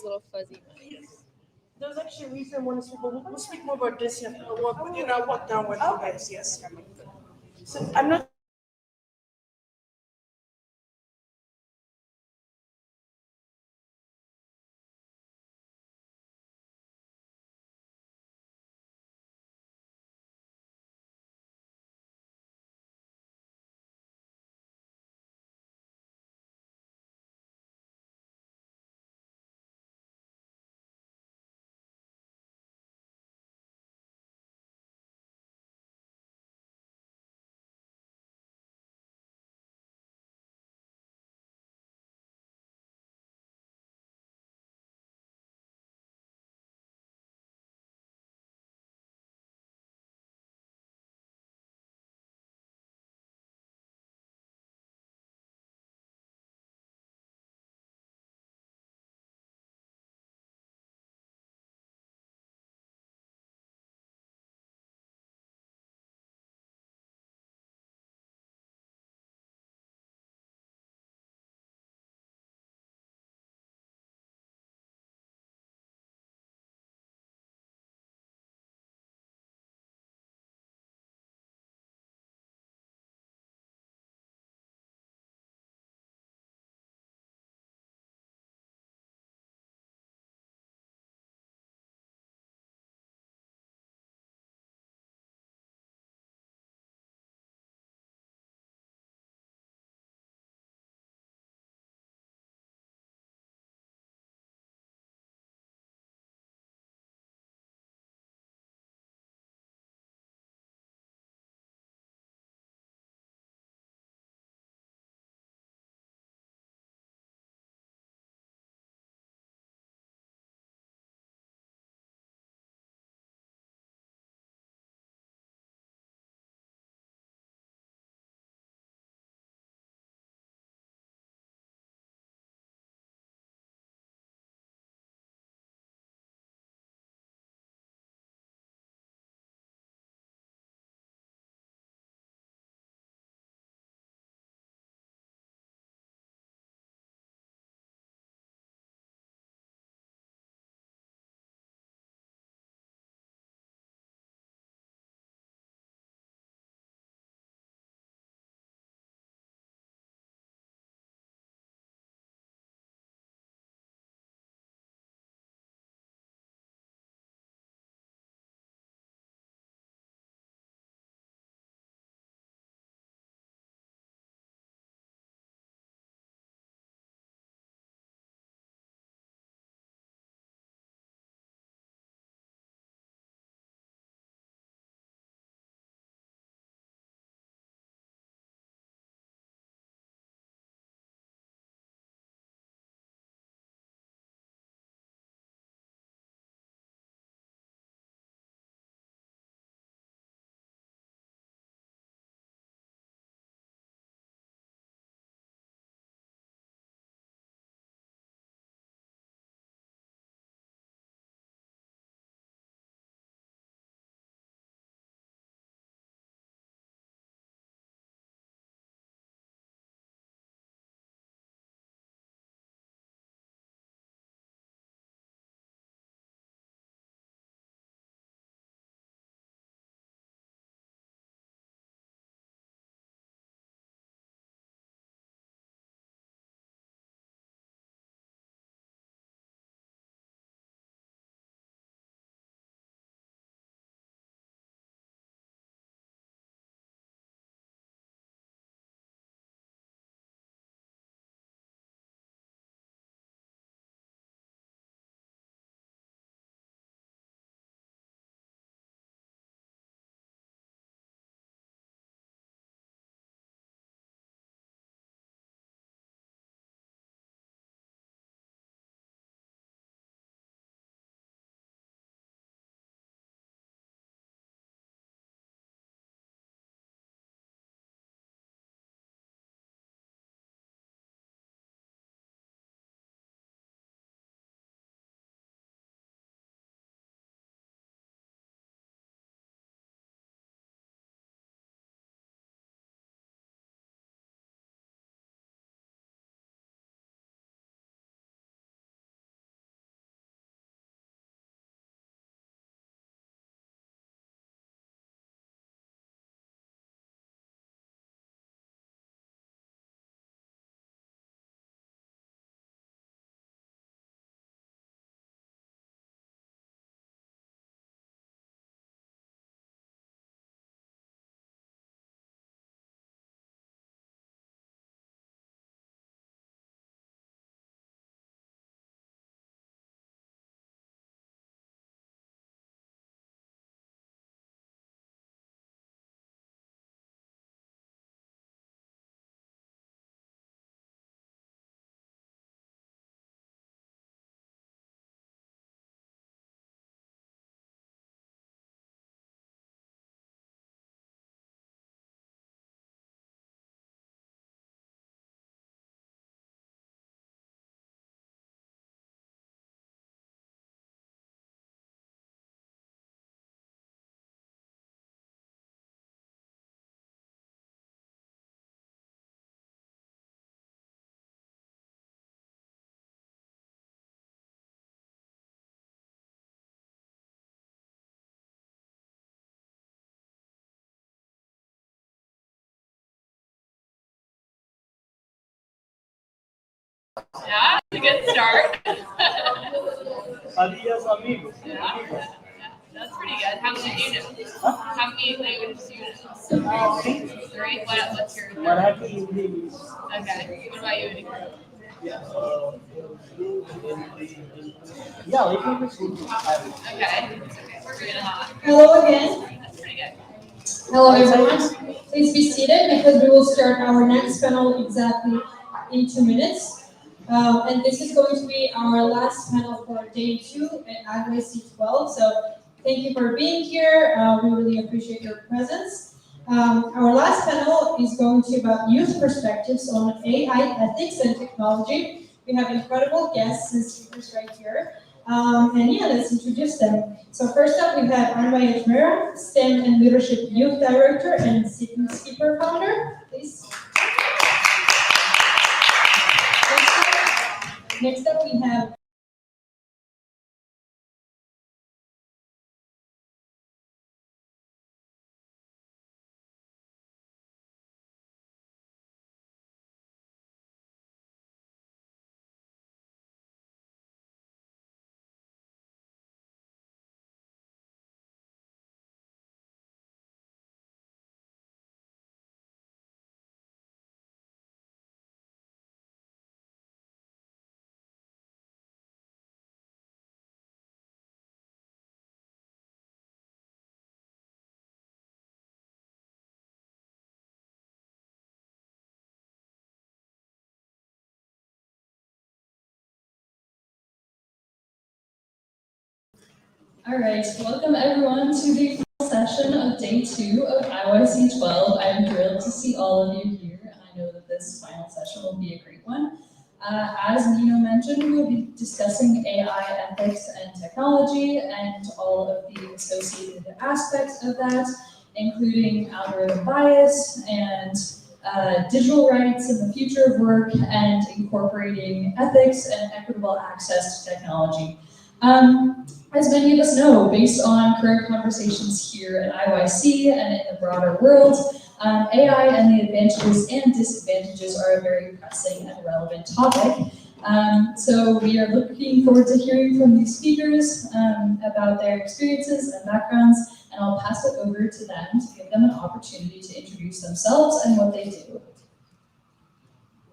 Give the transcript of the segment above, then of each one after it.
little fuzzy mind. Yes. There's actually a reason I want to speak, but we'll speak more about this after I walk with you, and I'll walk down with you guys. Yes. So I'm not sure if you guys know this, but Alex is the founder of Yeah, it's a good start. Adios, amigos. Yeah, that's pretty good. How many do you know? How many languages do you know? Three? What's your third? Marathi, Hindi. Okay. What about you? Yeah, like English. Okay. We're good enough. Hello again. That's pretty good. Hello everyone. Please be seated because we will start our next panel exactly in 2 minutes. And this is going to be our last panel for day 2 at IYC 12. So thank you for being here. We really appreciate your presence. Our last panel is going to be about youth perspectives on AI ethics and technology. We have incredible guests and speakers right here. And yeah, let's introduce them. So first up, we have Anway Ajmera, STEM and Leadership Youth Director and Skipper founder. Please. Next up, we have All right, welcome everyone to the final session of day 2 of IYC 12. I'm thrilled to see all of you here, and I know that this final session will be a great one. As Nino mentioned, we will be discussing AI ethics and technology and all of the associated aspects of that, including algorithm bias and digital rights in the future of work and incorporating ethics and equitable access to technology. As many of us know, based on current conversations here at IYC and in the broader world, AI and the advantages and disadvantages are a very pressing and relevant topic. So we are looking forward to hearing from these speakers about their experiences and backgrounds, and I'll pass it over to them to give them an opportunity to introduce themselves and what they do.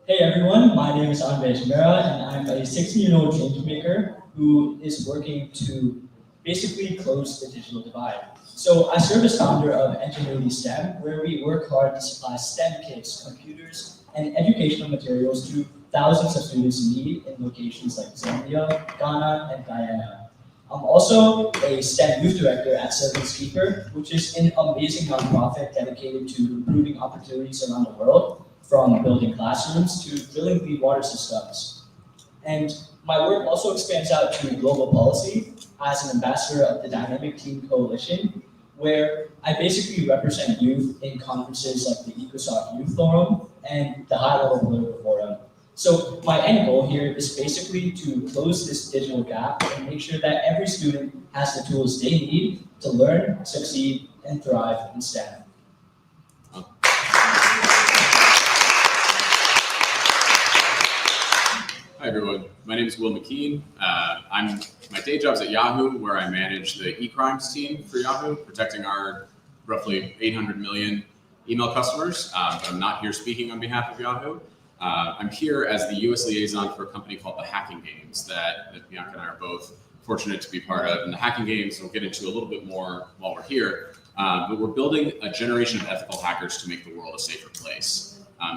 Hey everyone, my name is Andre Mera, and I'm a 16-year-old change maker who is working to basically close the digital divide. So I serve as founder of Ingenuity STEM, where we work hard to supply STEM kits, computers, and educational materials to thousands of students in need in locations like Zambia, Ghana, and Guyana. I'm also a STEM youth director at Servants Keeper, which is an amazing nonprofit dedicated to improving opportunities around the world, from building classrooms to drilling the water systems. And my work also expands out to global policy as an ambassador of the Dynamic Team Coalition, where I basically represent youth in conferences like the ECOSOC Youth Forum and the High Level Political Forum. So my end goal here is basically to close this digital gap and make sure that every student has the tools they need to learn, succeed, and thrive in STEM. Hi everyone, my name is Will McKean. My day job's at Yahoo, where I manage the e-crimes team for Yahoo, protecting our roughly 800 million email customers, but I'm not here speaking on behalf of Yahoo. I'm here as the US liaison for a company called The Hacking Games that Bianca and I are both fortunate to be part of. And the Hacking Games we'll get into a little bit more while we're here, but we're building a generation of ethical hackers to make the world a safer place.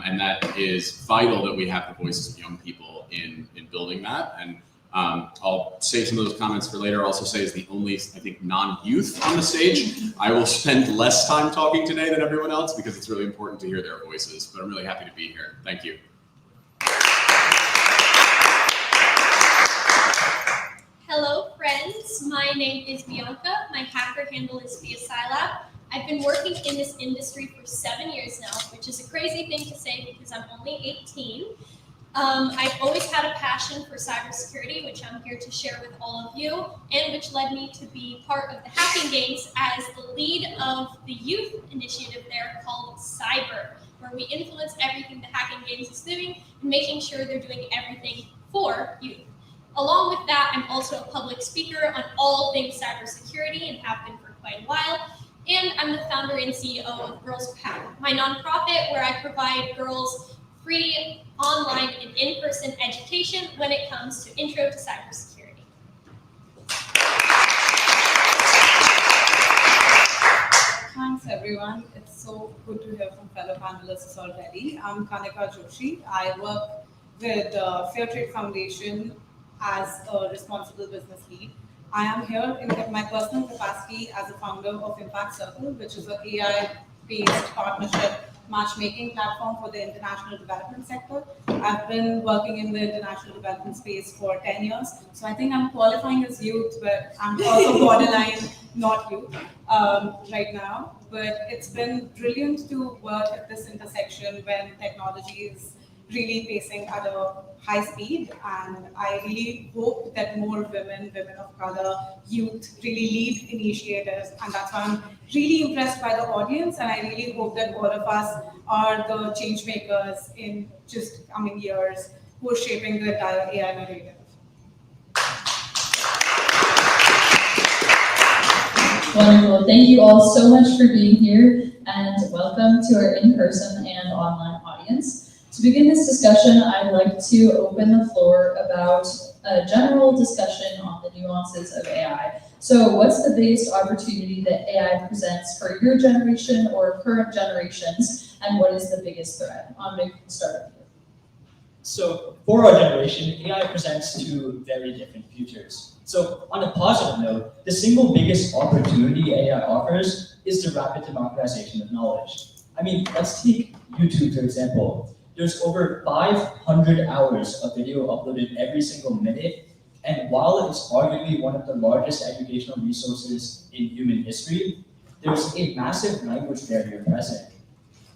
And that is vital that we have the voices of young people in building that. And I'll save some of those comments for later. I'll also say as the only, I think, non-youth on the stage, I will spend less time talking today than everyone else because it's really important to hear their voices. But I'm really happy to be here. Thank you. Hello, friends. My name is Bianca. My hacker handle is ViaScilab. I've been working in this industry for 7 years now, which is a crazy thing to say because I'm only 18. I've always had a passion for cybersecurity, which I'm here to share with all of you, and which led me to be part of the Hacking Games as the lead of the youth initiative there called Cyber. where we influence everything the Hacking Games is doing and making sure they're doing everything for youth. Along with that, I'm also a public speaker on all things cybersecurity and have been for quite a while. And I'm the founder and CEO of Girls Power, my nonprofit where I provide girls free online and in-person education when it comes to intro to cybersecurity. Thanks everyone. It's so good to hear from fellow panelists already. I'm Kanika Joshi. I work with Fair Trade Foundation as a responsible business lead. I am here in my personal capacity as a founder of Impact Circle, which is an AI-based partnership matchmaking platform for the international development sector. I've been working in the international development space for 10 years. So I think I'm qualifying as youth, but I'm also borderline not youth right now. But it's been brilliant to work at this intersection when technology is really pacing at a high speed, and I really hope that more women of color, youth really lead initiatives, and that's why I'm really impressed by the audience, and I really hope that all of us are the change makers in just coming years who are shaping the entire AI narrative. Wonderful. Thank you all so much for being here, and welcome to our in-person and online audience. To begin this discussion, I'd like to open the floor about a general discussion on the nuances of AI. So what's the biggest opportunity that AI presents for your generation or current generations, and what is the biggest threat? Amit, can start with you. So for our generation, AI presents two very different futures. So on a positive note, the single biggest opportunity AI offers is the rapid democratization of knowledge. I mean, let's take YouTube, for example. There's over 500 hours of video uploaded every single minute, and while it's arguably one of the largest educational resources in human history, there's a massive language barrier present.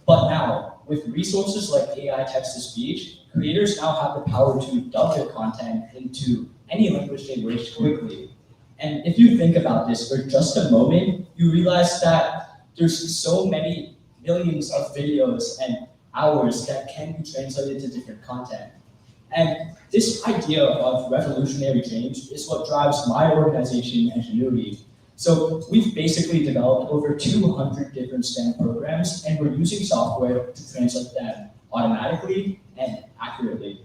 But now, with resources like AI text-to-speech, creators now have the power to dub their content into any language they wish quickly. And if you think about this for just a moment, you realize that there's so many millions of videos and hours that can be translated to different content. And this idea of revolutionary change is what drives my organization, Ingenuity. So we've basically developed over 200 different STEM programs, and we're using software to translate them automatically and accurately.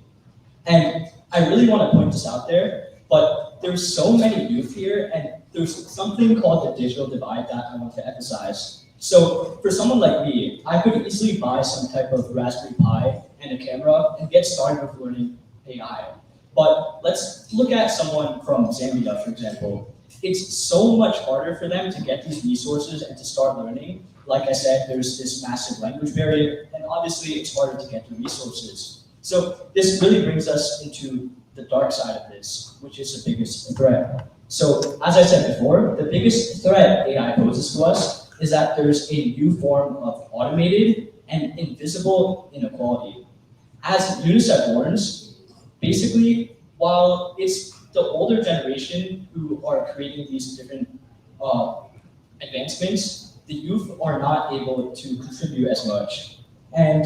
And I really want to point this out there, but there's so many youth here, and there's something called the digital divide that I want to emphasize. So for someone like me, I could easily buy some type of Raspberry Pi and a camera and get started with learning AI. But let's look at someone from Zambia, for example. It's so much harder for them to get these resources and to start learning. Like I said, there's this massive language barrier, and obviously it's harder to get the resources. So this really brings us into the dark side of this, which is the biggest threat. So as I said before, the biggest threat AI poses to us is that there's a new form of automated and invisible inequality. As UNICEF warns, basically, while it's the older generation who are creating these different advancements, the youth are not able to contribute as much. And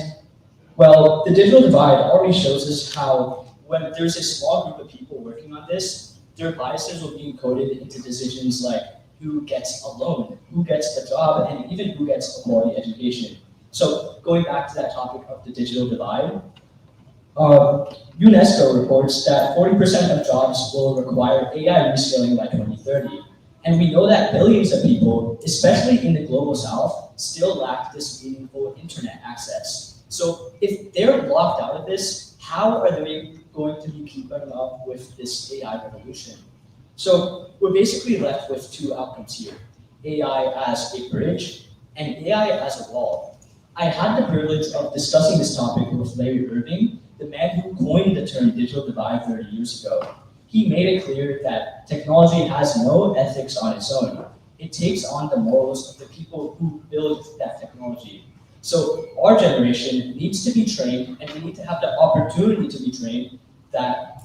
well, the digital divide already shows us how when there's a small group of people working on this, their biases will be encoded into decisions like who gets a loan, who gets the job, and even who gets a quality education. So going back to that topic of the digital divide, UNESCO reports that 40% of jobs will require AI reskilling by 2030. And we know that billions of people, especially in the global south, still lack this meaningful internet access. So if they're locked out of this, how are they going to be keeping up with this AI revolution? So we're basically left with two outcomes here: AI as a bridge and AI as a wall. I had the privilege of discussing this topic with Larry Irving, the man who coined the term digital divide 30 years ago. He made it clear that technology has no ethics on its own. It takes on the morals of the people who build that technology. So our generation needs to be trained, and we need to have the opportunity to be trained that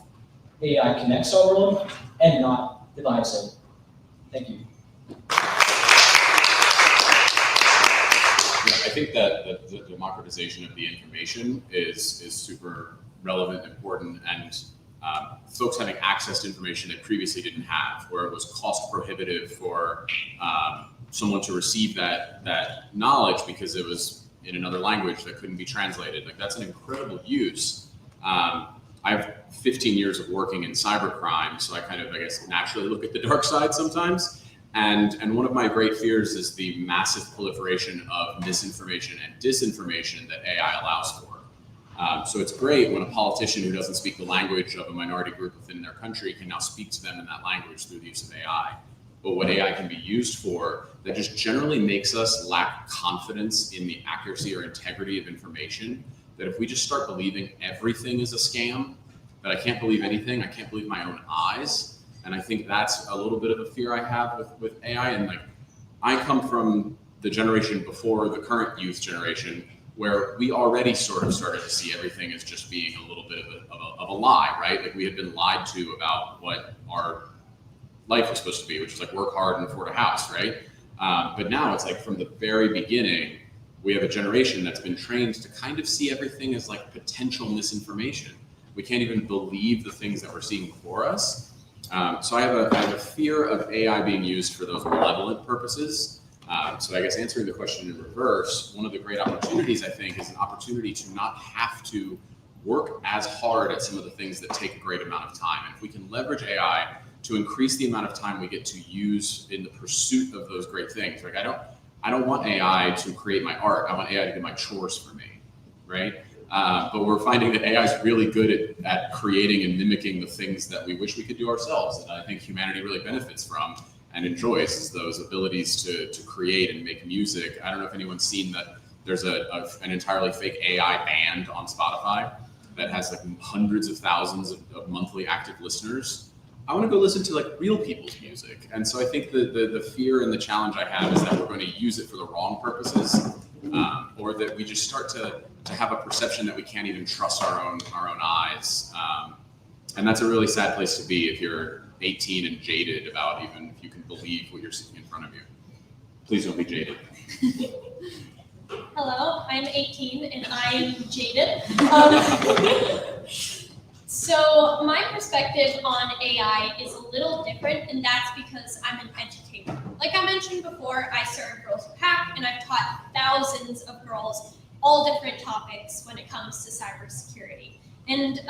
AI connects our world and not divides it. Thank you. Yeah, I think that the democratization of the information is super relevant, important, and folks having access to information they previously didn't have, where it was cost prohibitive for someone to receive that knowledge because it was in another language that couldn't be translated. Like, that's an incredible use. I have 15 years of working in cybercrime, so I kind of, I guess, naturally look at the dark side sometimes. And one of my great fears is the massive proliferation of misinformation and disinformation that AI allows for. So it's great when a politician who doesn't speak the language of a minority group within their country can now speak to them in that language through the use of AI. But what AI can be used for that just generally makes us lack confidence in the accuracy or integrity of information, that if we just start believing everything is a scam, that I can't believe anything, I can't believe my own eyes. And I think that's a little bit of a fear I have with AI. And like, I come from the generation before the current youth generation, where we already sort of started to see everything as just being a little bit of a lie, right? Like, we had been lied to about what our life was supposed to be, which is like work hard and afford a house, right? But now it's like from the very beginning, we have a generation that's been trained to kind of see everything as like potential misinformation. We can't even believe the things that we're seeing before us. So I have a fear of AI being used for those malevolent purposes. So I guess answering the question in reverse, one of the great opportunities, I think, is an opportunity to not have to work as hard at some of the things that take a great amount of time. And if we can leverage AI to increase the amount of time we get to use in the pursuit of those great things. Like, I don't want AI to create my art. I want AI to do my chores for me, right? But we're finding that AI is really good at creating and mimicking the things that we wish we could do ourselves. And I think humanity really benefits from and enjoys is those abilities to create and make music. I don't know if anyone's seen that there's an entirely fake AI band on Spotify that has like hundreds of thousands of monthly active listeners. I want to go listen to like real people's music. And so I think the fear and the challenge I have is that we're going to use it for the wrong purposes, or that we just start to have a perception that we can't even trust our own eyes. And that's a really sad place to be if you're 18 and jaded about even if you can believe what you're seeing in front of you. Please don't be jaded. Hello, I'm 18 and I am jaded. So my perspective on AI is a little different, and that's because I'm an educator. Like I mentioned before, I started Girls Who Hack, and I've taught thousands of girls all different topics when it comes to cybersecurity. And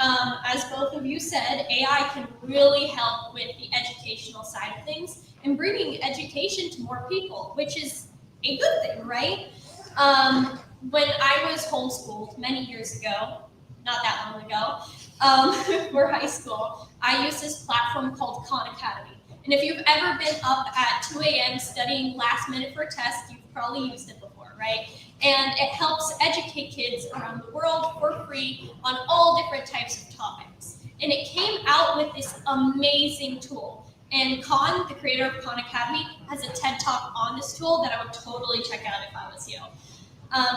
as both of you said, AI can really help with the educational side of things and bringing education to more people, which is a good thing, right? When I was homeschooled many years ago, not that long ago, for high school, I used this platform called Khan Academy. And if you've ever been up at 2 a.m. studying last minute for a test, you've probably used it before, right? And it helps educate kids around the world for free on all different types of topics. And it came out with this amazing tool. And Khan, the creator of Khan Academy, has a TED Talk on this tool that I would totally check out if I was you.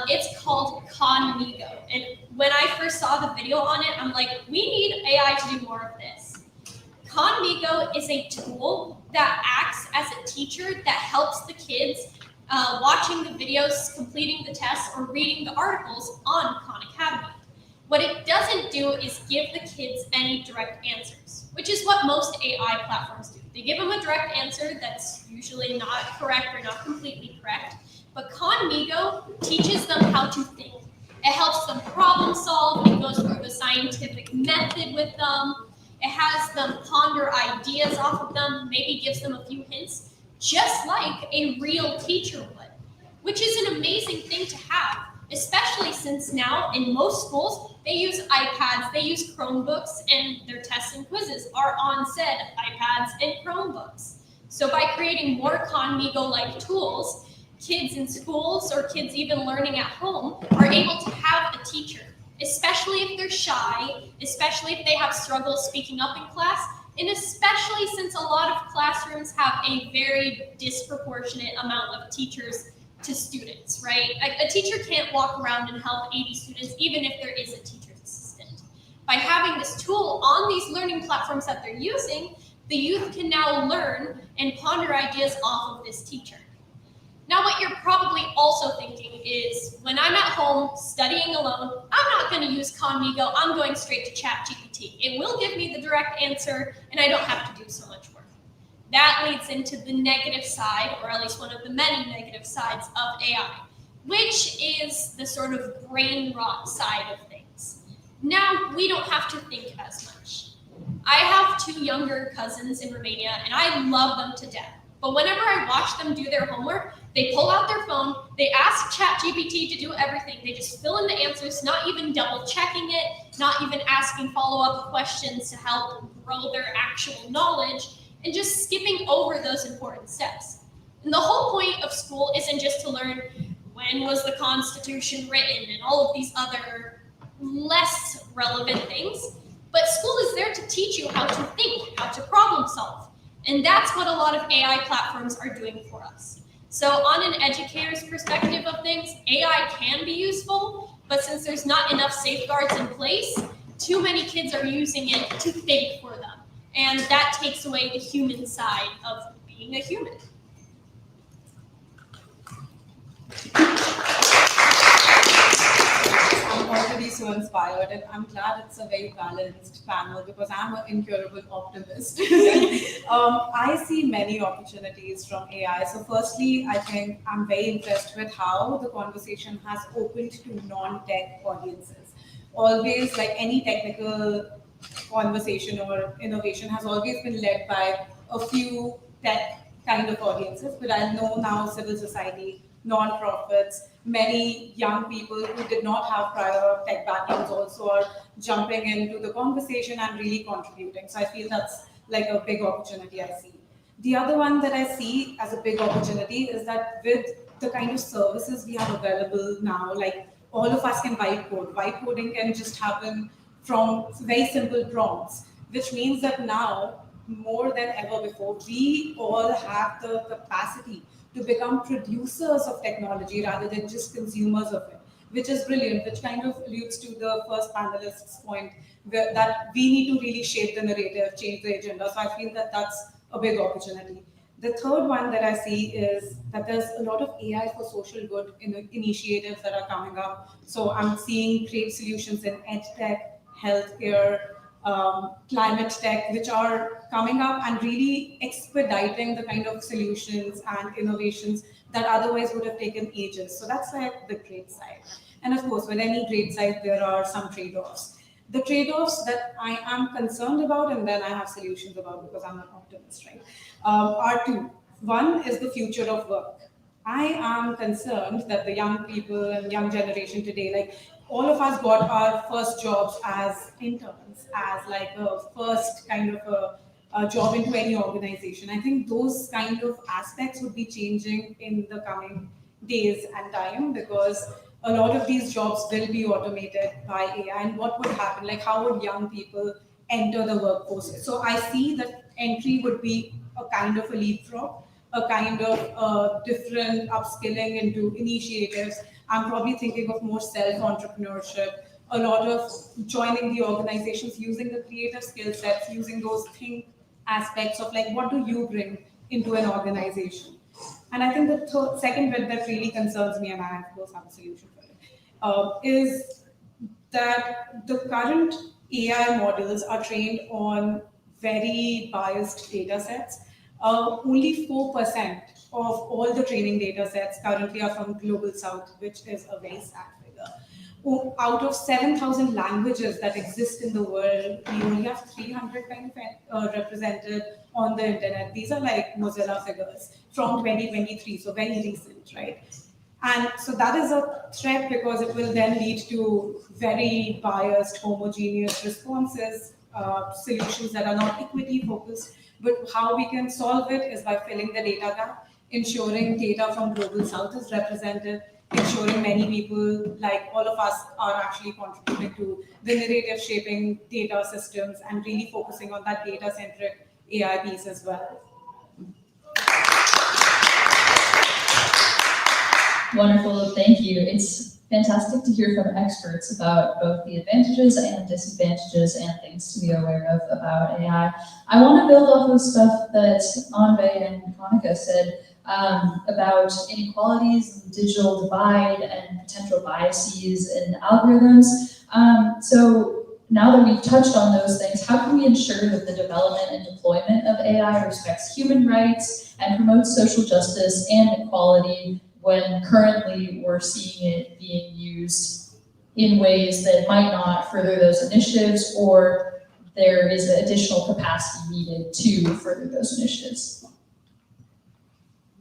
It's called Khanmigo. And when I first saw the video on it, I'm like, we need AI to do more of this. Khanmigo is a tool that acts as a teacher that helps the kids watching the videos, completing the tests, or reading the articles on Khan Academy. What it doesn't do is give the kids any direct answers, which is what most AI platforms do. They give them a direct answer that's usually not correct or not completely correct. But Khanmigo teaches them how to think. It helps them problem solve. It goes through the scientific method with them. It has them ponder ideas off of them, maybe gives them a few hints, just like a real teacher would, which is an amazing thing to have, especially since now in most schools, they use iPads, they use Chromebooks, and their tests and quizzes are on said iPads and Chromebooks. So by creating more Khanmigo-like tools, kids in schools or kids even learning at home are able to have a teacher, especially if they're shy, especially if they have struggles speaking up in class, and especially since a lot of classrooms have a very disproportionate amount of teachers to students, right? A teacher can't walk around and help 80 students, even if there is a teacher's assistant. By having this tool on these learning platforms that they're using, the youth can now learn and ponder ideas off of this teacher. Now, what you're probably also thinking is, when I'm at home studying alone, I'm not going to use Conmigo. I'm going straight to ChatGPT. It will give me the direct answer, and I don't have to do so much work. That leads into the negative side, or at least one of the many negative sides of AI, which is the sort of brain rot side of things. Now, we don't have to think as much. I have 2 younger cousins in Romania, and I love them to death. But whenever I watch them do their homework, they pull out their phone, they ask ChatGPT to do everything. They just fill in the answers, not even double checking it, not even asking follow-up questions to help grow their actual knowledge, and just skipping over those important steps. And the whole point of school isn't just to learn when was the Constitution written and all of these other less relevant things, but school is there to teach you how to think, how to problem solve. And that's what a lot of AI platforms are doing for us. So on an educator's perspective of things, AI can be useful, but since there's not enough safeguards in place, too many kids are using it to think for them. And that takes away the human side of being a human. I'm already so inspired, and I'm glad it's a very balanced panel because I'm an incurable optimist. I see many opportunities from AI. So firstly, I think I'm very impressed with how the conversation has opened to non-tech audiences. Always, like any technical conversation or innovation has always been led by a few tech kind of audiences, but I know now civil society, non-profits, many young people who did not have prior tech backgrounds also are jumping into the conversation and really contributing. So I feel that's like a big opportunity I see. The other one that I see as a big opportunity is that with the kind of services we have available now, like all of us can write code. White coding can just happen from very simple prompts, which means that now, more than ever before, we all have the capacity to become producers of technology rather than just consumers of it, which is brilliant, which kind of alludes to the first panelist's point that we need to really shape the narrative, change the agenda. So I feel that that's a big opportunity. The third one that I see is that there's a lot of AI for social good initiatives that are coming up. So I'm seeing great solutions in edtech, healthcare, climate tech, which are coming up and really expediting the kind of solutions and innovations that otherwise would have taken ages. So that's like the great side. And of course, with any great side, there are some trade-offs. The trade-offs that I am concerned about, and then I have solutions about because I'm an optimist, right, are 2. One is the future of work. I am concerned that the young people and young generation today, like all of us got our first jobs as interns, as like a first kind of a job into any organization. I think those kind of aspects would be changing in the coming days and time because a lot of these jobs will be automated by AI. And what would happen? Like, how would young people enter the workforce? So I see that entry would be a kind of a leapfrog, a kind of different upskilling into initiatives. I'm probably thinking of more self-entrepreneurship, a lot of joining the organizations, using the creative skill sets, using those think aspects of like, what do you bring into an organization? And I think the second bit that really concerns me, and I of course have a solution for it, is that the current AI models are trained on very biased data sets. Only 4% of all the training data sets currently are from Global South, which is a very sad figure. Out of 7,000 languages that exist in the world, we only have 300 kind of represented on the internet. These are like Mozilla figures from 2023, so very recent, right? And so that is a threat because it will then lead to very biased, homogeneous responses, solutions that are not equity focused. But how we can solve it is by filling the data gap, ensuring data from Global South is represented, ensuring many people like all of us are actually contributing to the narrative shaping data systems and really focusing on that data-centric AI piece as well. Wonderful, thank you. It's fantastic to hear from experts about both the advantages and disadvantages and things to be aware of about AI. I want to build off of stuff that Anve and Kanika said. about inequalities, digital divide, and potential biases in algorithms. So now that we've touched on those things, how can we ensure that the development and deployment of AI respects human rights and promotes social justice and equality when currently we're seeing it being used in ways that might not further those initiatives, or there is additional capacity needed to further those initiatives?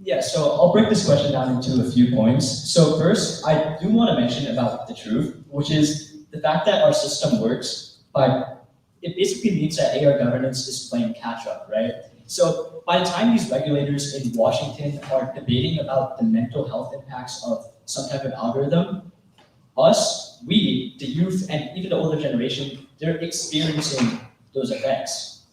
Yeah, so I'll break this question down into a few points. So first, I do want to mention about the truth, which is the fact that our system works, but it basically means that AR governance is playing catch up, right? So by the time these regulators in Washington are debating about the mental health impacts of some type of algorithm, we, the youth, and even the older generation, they're experiencing those effects.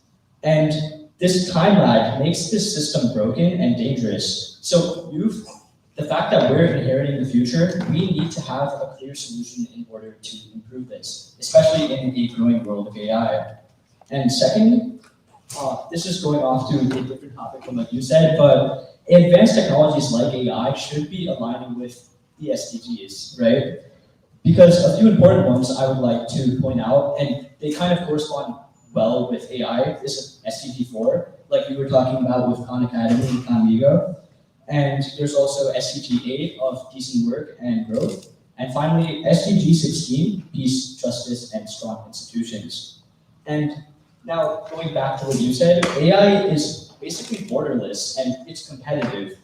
And this time lag makes this system broken and dangerous. So youth, the fact that we're inheriting the future, we need to have a clear solution in order to improve this, especially in a growing world of AI. And second, this is going off to a different topic from what you said, but advanced technologies like AI should be aligning with the SDGs, right? Because a few important ones I would like to point out, and they kind of correspond well with AI, is SDG 4, like we were talking about with Khan Academy and Amigo. And there's also SDG 8 of decent work and growth. And finally, SDG 16, peace, justice, and strong institutions. And now going back to what you said, AI is basically borderless and it's competitive.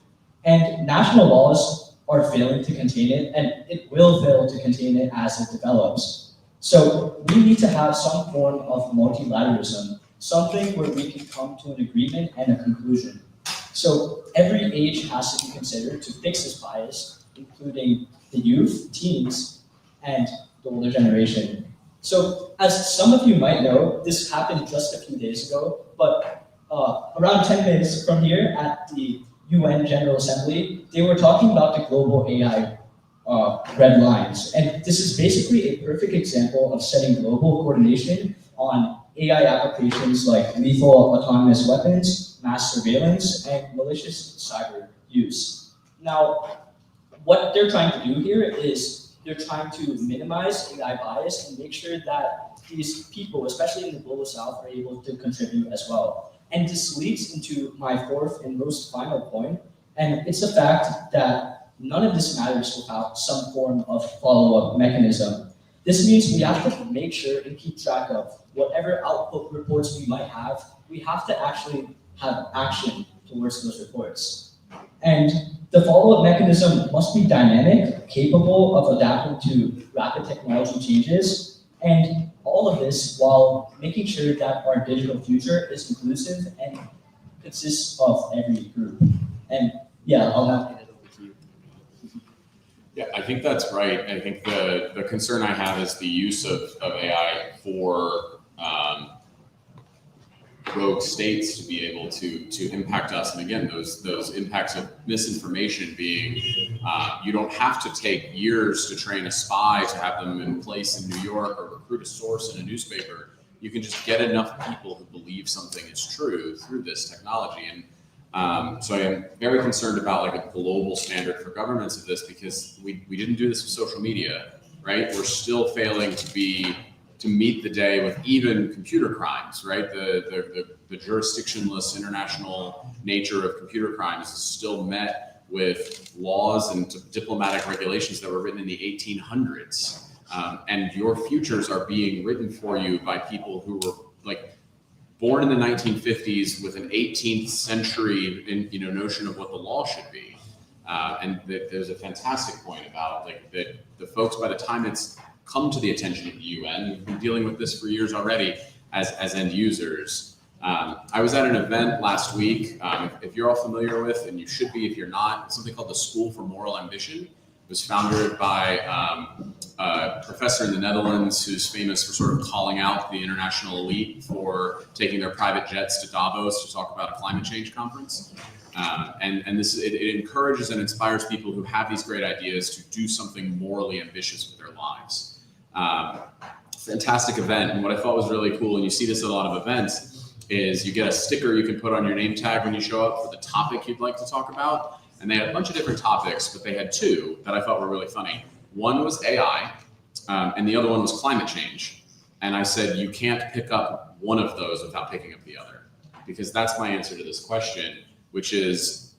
And national laws are failing to contain it, and it will fail to contain it as it develops. So we need to have some form of multilateralism, something where we can come to an agreement and a conclusion. So every age has to be considered to fix this bias, including the youth, teens, and the older generation. So as some of you might know, this happened just a few days ago, but around 10 minutes from here at the UN General Assembly, they were talking about the global AI red lines. And this is basically a perfect example of setting global coordination on AI applications like lethal autonomous weapons, mass surveillance, and malicious cyber use. Now, what they're trying to do here is they're trying to minimize AI bias and make sure that these people, especially in the global south, are able to contribute as well. And this leads into my fourth and most final point, and it's the fact that none of this matters without some form of follow-up mechanism. This means we have to make sure and keep track of whatever output reports we might have. We have to actually have action towards those reports. And the follow-up mechanism must be dynamic, capable of adapting to rapid technology changes, and all of this while making sure that our digital future is inclusive and consists of every group. And yeah, I'll now hand it over to you. Yeah, I think that's right. I think the concern I have is the use of AI for rogue states to be able to impact us. And again, those impacts of misinformation being, you don't have to take years to train a spy to have them in place in New York or recruit a source in a newspaper. You can just get enough people who believe something is true through this technology. And so I am very concerned about like a global standard for governments of this, because we didn't do this with social media, right? We're still failing to meet the day with even computer crimes, right? The jurisdictionless international nature of computer crimes is still met with laws and diplomatic regulations that were written in the 1800s. And your futures are being written for you by people who were like born in the 1950s with an 18th century notion of what the law should be. And there's a fantastic point about like that the folks, by the time it's come to the attention of the UN, we've been dealing with this for years already as end users. I was at an event last week, if you're all familiar with, and you should be if you're not, something called the School for Moral Ambition. It was founded by a professor in the Netherlands who's famous for sort of calling out the international elite for taking their private jets to Davos to talk about a climate change conference. And this it encourages and inspires people who have these great ideas to do something morally ambitious with their lives. Fantastic event. And what I thought was really cool, and you see this at a lot of events, is you get a sticker you can put on your name tag when you show up for the topic you'd like to talk about. And they had a bunch of different topics, but they had two that I thought were really funny. One was AI, and the other one was climate change. And I said, you can't pick up one of those without picking up the other, because that's my answer to this question, which is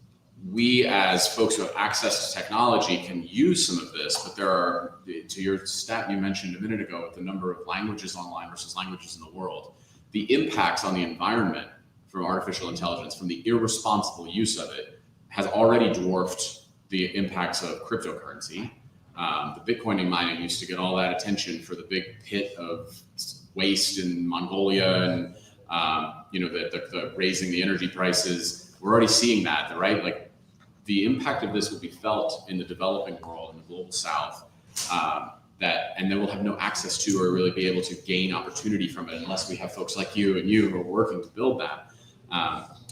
we as folks who have access to technology can use some of this, but there are, to your stat you mentioned a minute ago, with the number of languages online versus languages in the world, the impacts on the environment from artificial intelligence, from the irresponsible use of it, has already dwarfed the impacts of cryptocurrency. The Bitcoin mining used to get all that attention for the big pit of waste in Mongolia and the raising the energy prices. We're already seeing that, right? Like the impact of this will be felt in the developing world, in the global south, and they will have no access to or really be able to gain opportunity from it unless we have folks like you and you who are working to build that.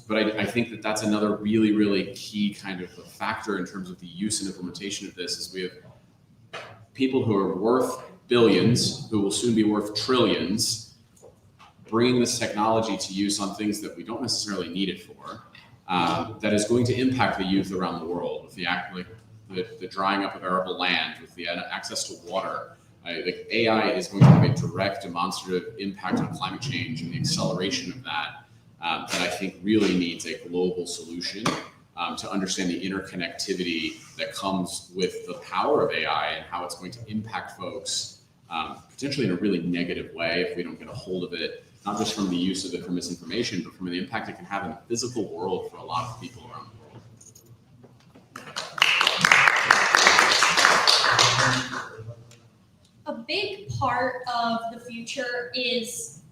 But I think that that's another really, really key kind of a factor in terms of the use and implementation of this, is we have people who are worth billions, who will soon be worth trillions, bringing this technology to use on things that we don't necessarily need it for, that is going to impact the youth around the world with the drying up of arable land, with the access to water. AI is going to have a direct demonstrative impact on climate change and the acceleration of that, that I think really needs a global solution to understand the interconnectivity that comes with the power of AI and how it's going to impact folks potentially in a really negative way if we don't get a hold of it, not just from the use of it for misinformation, but from the impact it can have in the physical world for a lot of people around the world. A big part of the future is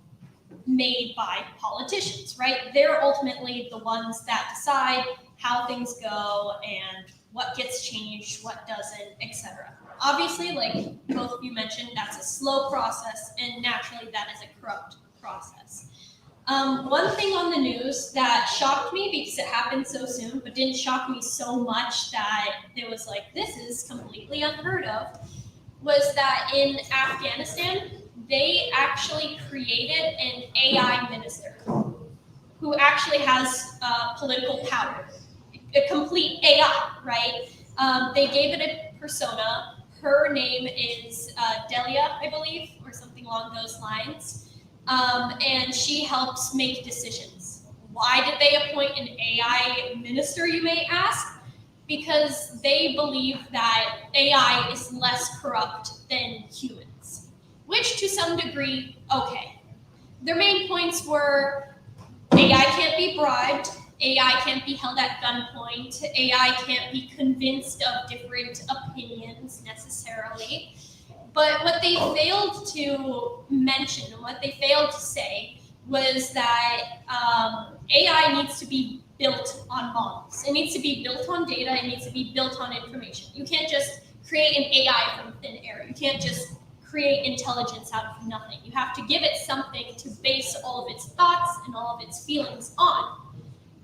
made by politicians, right? They're ultimately the ones that decide how things go and what gets changed, what doesn't, etc. Obviously, like both of you mentioned, that's a slow process, and naturally that is a corrupt process. One thing on the news that shocked me, because it happened so soon, but didn't shock me so much that it was like, this is completely unheard of, was that in Afghanistan, they actually created an AI minister who actually has political power, a complete AI, right? They gave it a persona. Her name is Delia, I believe, or something along those lines. And she helps make decisions. Why did they appoint an AI minister, you may ask? Because they believe that AI is less corrupt than humans, which to some degree, okay. Their main points were AI can't be bribed, AI can't be held at gunpoint, AI can't be convinced of different opinions necessarily. But what they failed to mention and what they failed to say was that AI needs to be built on models. It needs to be built on data. It needs to be built on information. You can't just create an AI from thin air. You can't just create intelligence out of nothing. You have to give it something to base all of its thoughts and all of its feelings on.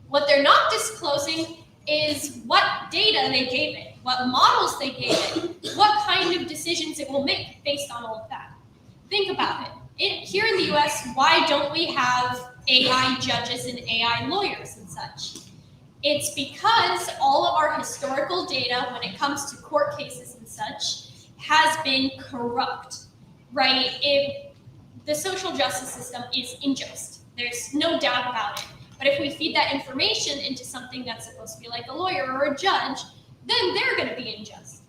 What they're not disclosing is what data they gave it, what models they gave it, what kind of decisions it will make based on all of that. Think about it. Here in the US, why don't we have AI judges and AI lawyers and such? It's because all of our historical data when it comes to court cases and such has been corrupt, right? If the social justice system is unjust, there's no doubt about it. But if we feed that information into something that's supposed to be like a lawyer or a judge, then they're going to be unjust.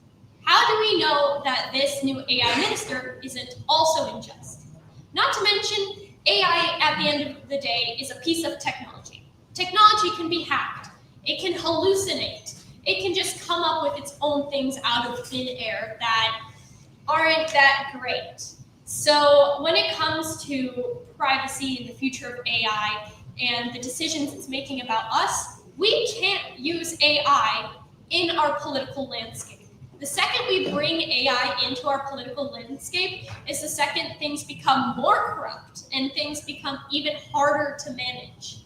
How do we know that this new AI minister isn't also unjust? Not to mention, AI at the end of the day is a piece of technology. Technology can be hacked. It can hallucinate. It can just come up with its own things out of thin air that aren't that great. So when it comes to privacy and the future of AI and the decisions it's making about us, we can't use AI in our political landscape. The second we bring AI into our political landscape is the second things become more corrupt and things become even harder to manage.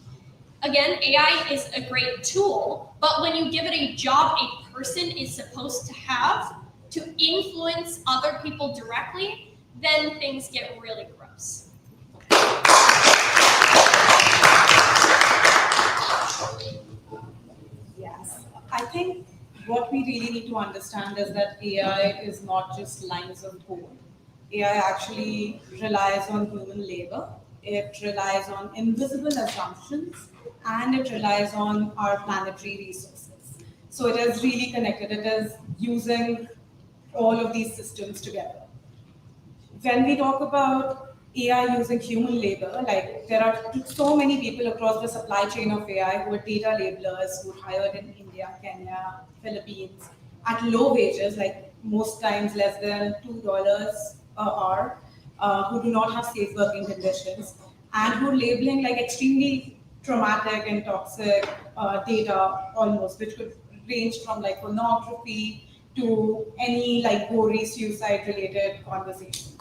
Again, AI is a great tool, but when you give it a job a person is supposed to have to influence other people directly, then things get really gross. Yes, I think what we really need to understand is that AI is not just lines of code. AI actually relies on human labor. It relies on invisible assumptions, and it relies on our planetary resources. So it is really connected. It is using all of these systems together. When we talk about AI using human labor, like there are so many people across the supply chain of AI who are data labelers, who are hired in India, Kenya, Philippines, at low wages, like most times less than $2 an hour, who do not have safe working conditions, and who are labeling like extremely traumatic and toxic data almost, which could range from like pornography to any like gory suicide related conversations.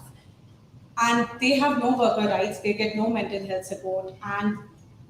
And they have no worker rights, they get no mental health support. And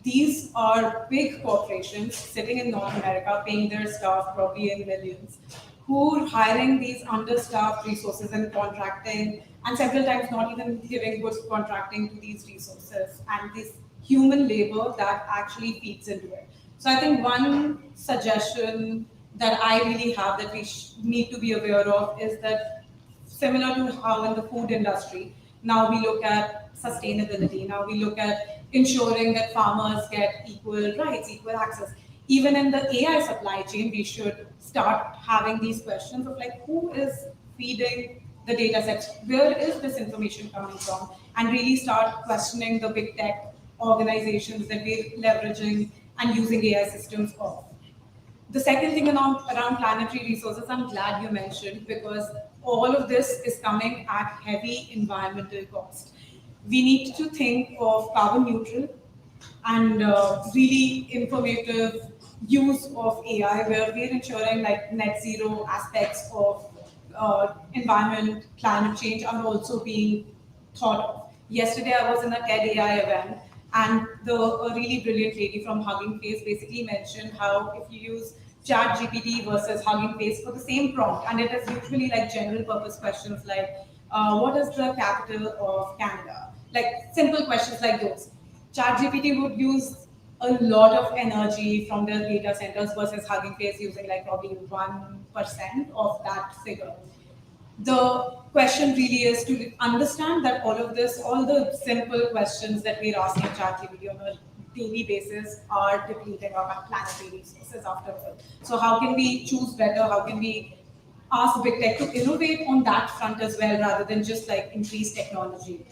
these are big corporations sitting in North America paying their staff probably in millions, who are hiring these understaffed resources and contracting, and several times not even giving good contracting to these resources and this human labor that actually feeds into it. So I think one suggestion that I really have that we need to be aware of is that similar to how in the food industry, now we look at sustainability, now we look at ensuring that farmers get equal rights, equal access. Even in the AI supply chain, we should start having these questions of like, who is feeding the data sets? Where is this information coming from? And really start questioning the big tech organizations that we're leveraging and using AI systems of. The second thing around planetary resources, I'm glad you mentioned, because all of this is coming at heavy environmental cost. We need to think of carbon neutral and really informative use of AI, where we're ensuring like net zero aspects of environment, climate change are also being thought of. Yesterday, I was in a TED AI event, and a really brilliant lady from Hugging Face basically mentioned how if you use ChatGPT versus Hugging Face for the same prompt, and it is usually like general purpose questions like, what is the capital of Canada? Like simple questions like those. ChatGPT would use a lot of energy from their data centers versus Hugging Face using like probably 1% of that figure. The question really is to understand that all of this, all the simple questions that we're asking ChatGPT on a daily basis are depleting our planetary resources after all. So how can we choose better? How can we ask big tech to innovate on that front as well, rather than just like increase technology?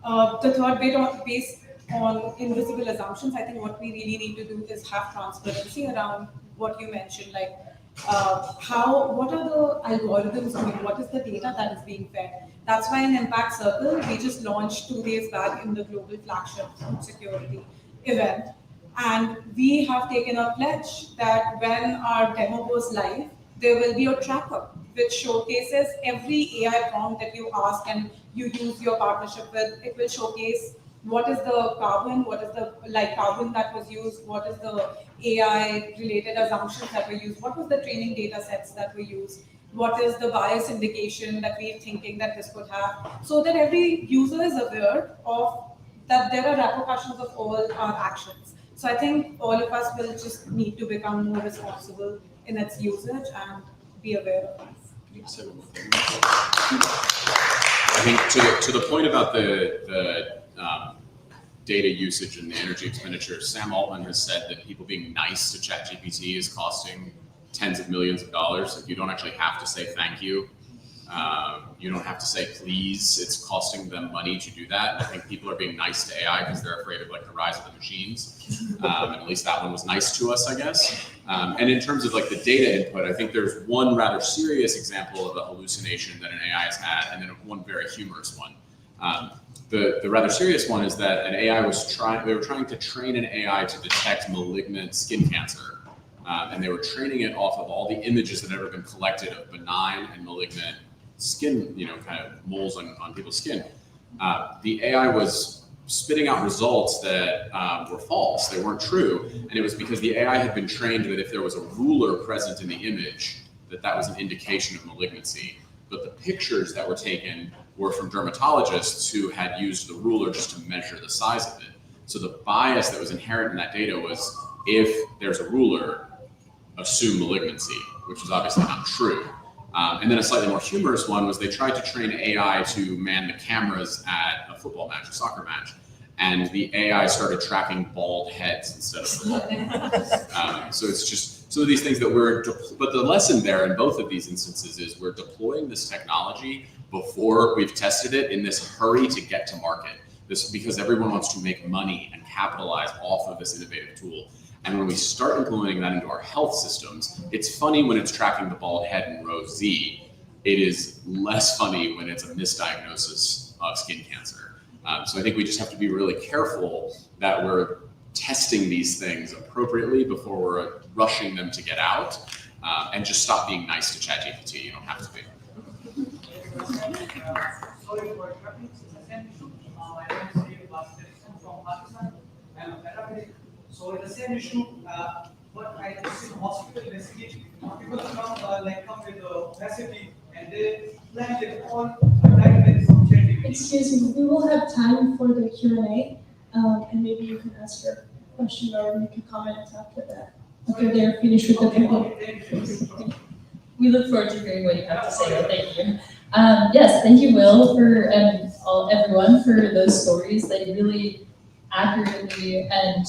The third bit based on invisible assumptions, I think what we really need to do is have transparency around what you mentioned, like what are the algorithms doing? What is the data that is being fed? That's why in Impact Circle, we just launched 2 days back in the global flagship food security event. And we have taken a pledge that when our demo goes live, there will be a tracker which showcases every AI prompt that you ask and you use your partnership with. It will showcase what is the carbon, what is the carbon that was used, what is the AI related assumptions that were used, what was the training data sets that were used, what is the bias indication that we're thinking that this could have, so that every user is aware of that there are repercussions of all our actions. So I think all of us will just need to become more responsible in its usage and be aware of this. I think to the point about the data usage and the energy expenditure, Sam Altman has said that people being nice to ChatGPT is costing tens of millions of dollars. Like you don't actually have to say thank you. You don't have to say please. It's costing them money to do that. And I think people are being nice to AI because they're afraid of like the rise of the machines. And at least that one was nice to us, I guess. And in terms of like the data input, I think there's one rather serious example of a hallucination that an AI has had, and then one very humorous one. The rather serious one is that an AI they were trying to train an AI to detect malignant skin cancer. And they were training it off of all the images that had ever been collected of benign and malignant skin, kind of moles on people's skin. The AI was spitting out results that were false. They weren't true. And it was because the AI had been trained that if there was a ruler present in the image, that was an indication of malignancy. But the pictures that were taken were from dermatologists who had used the ruler just to measure the size of it. So the bias that was inherent in that data was, if there's a ruler, assume malignancy, which was obviously not true. And then a slightly more humorous one was they tried to train AI to man the cameras at a football match, a soccer match, and the AI started tracking bald heads instead of football. So it's just some of these things that but the lesson there in both of these instances is we're deploying this technology before we've tested it in this hurry to get to market. This because everyone wants to make money and capitalize off of this innovative tool. And when we start implementing that into our health systems, it's funny when it's tracking the bald head in row Z. It is less funny when it's a misdiagnosis of skin cancer. So I think we just have to be really careful that we're testing these things appropriately before we're rushing them to get out, and just stop being nice to ChatGPT. You don't have to be. Sorry for interrupting. I want to say last question from Pakistan. I'm a paramedic. So in the same issue, what I see in hospital basically, people come with obesity and they plan their all diet from ChatGPT. Excuse me, we will have time for the Q&A, and maybe you can ask your question or make a comment after that. After they're finished with the people. We look forward to hearing what you have to say. Well, thank you. Yes, thank you, Will, and everyone for those stories. They really accurately and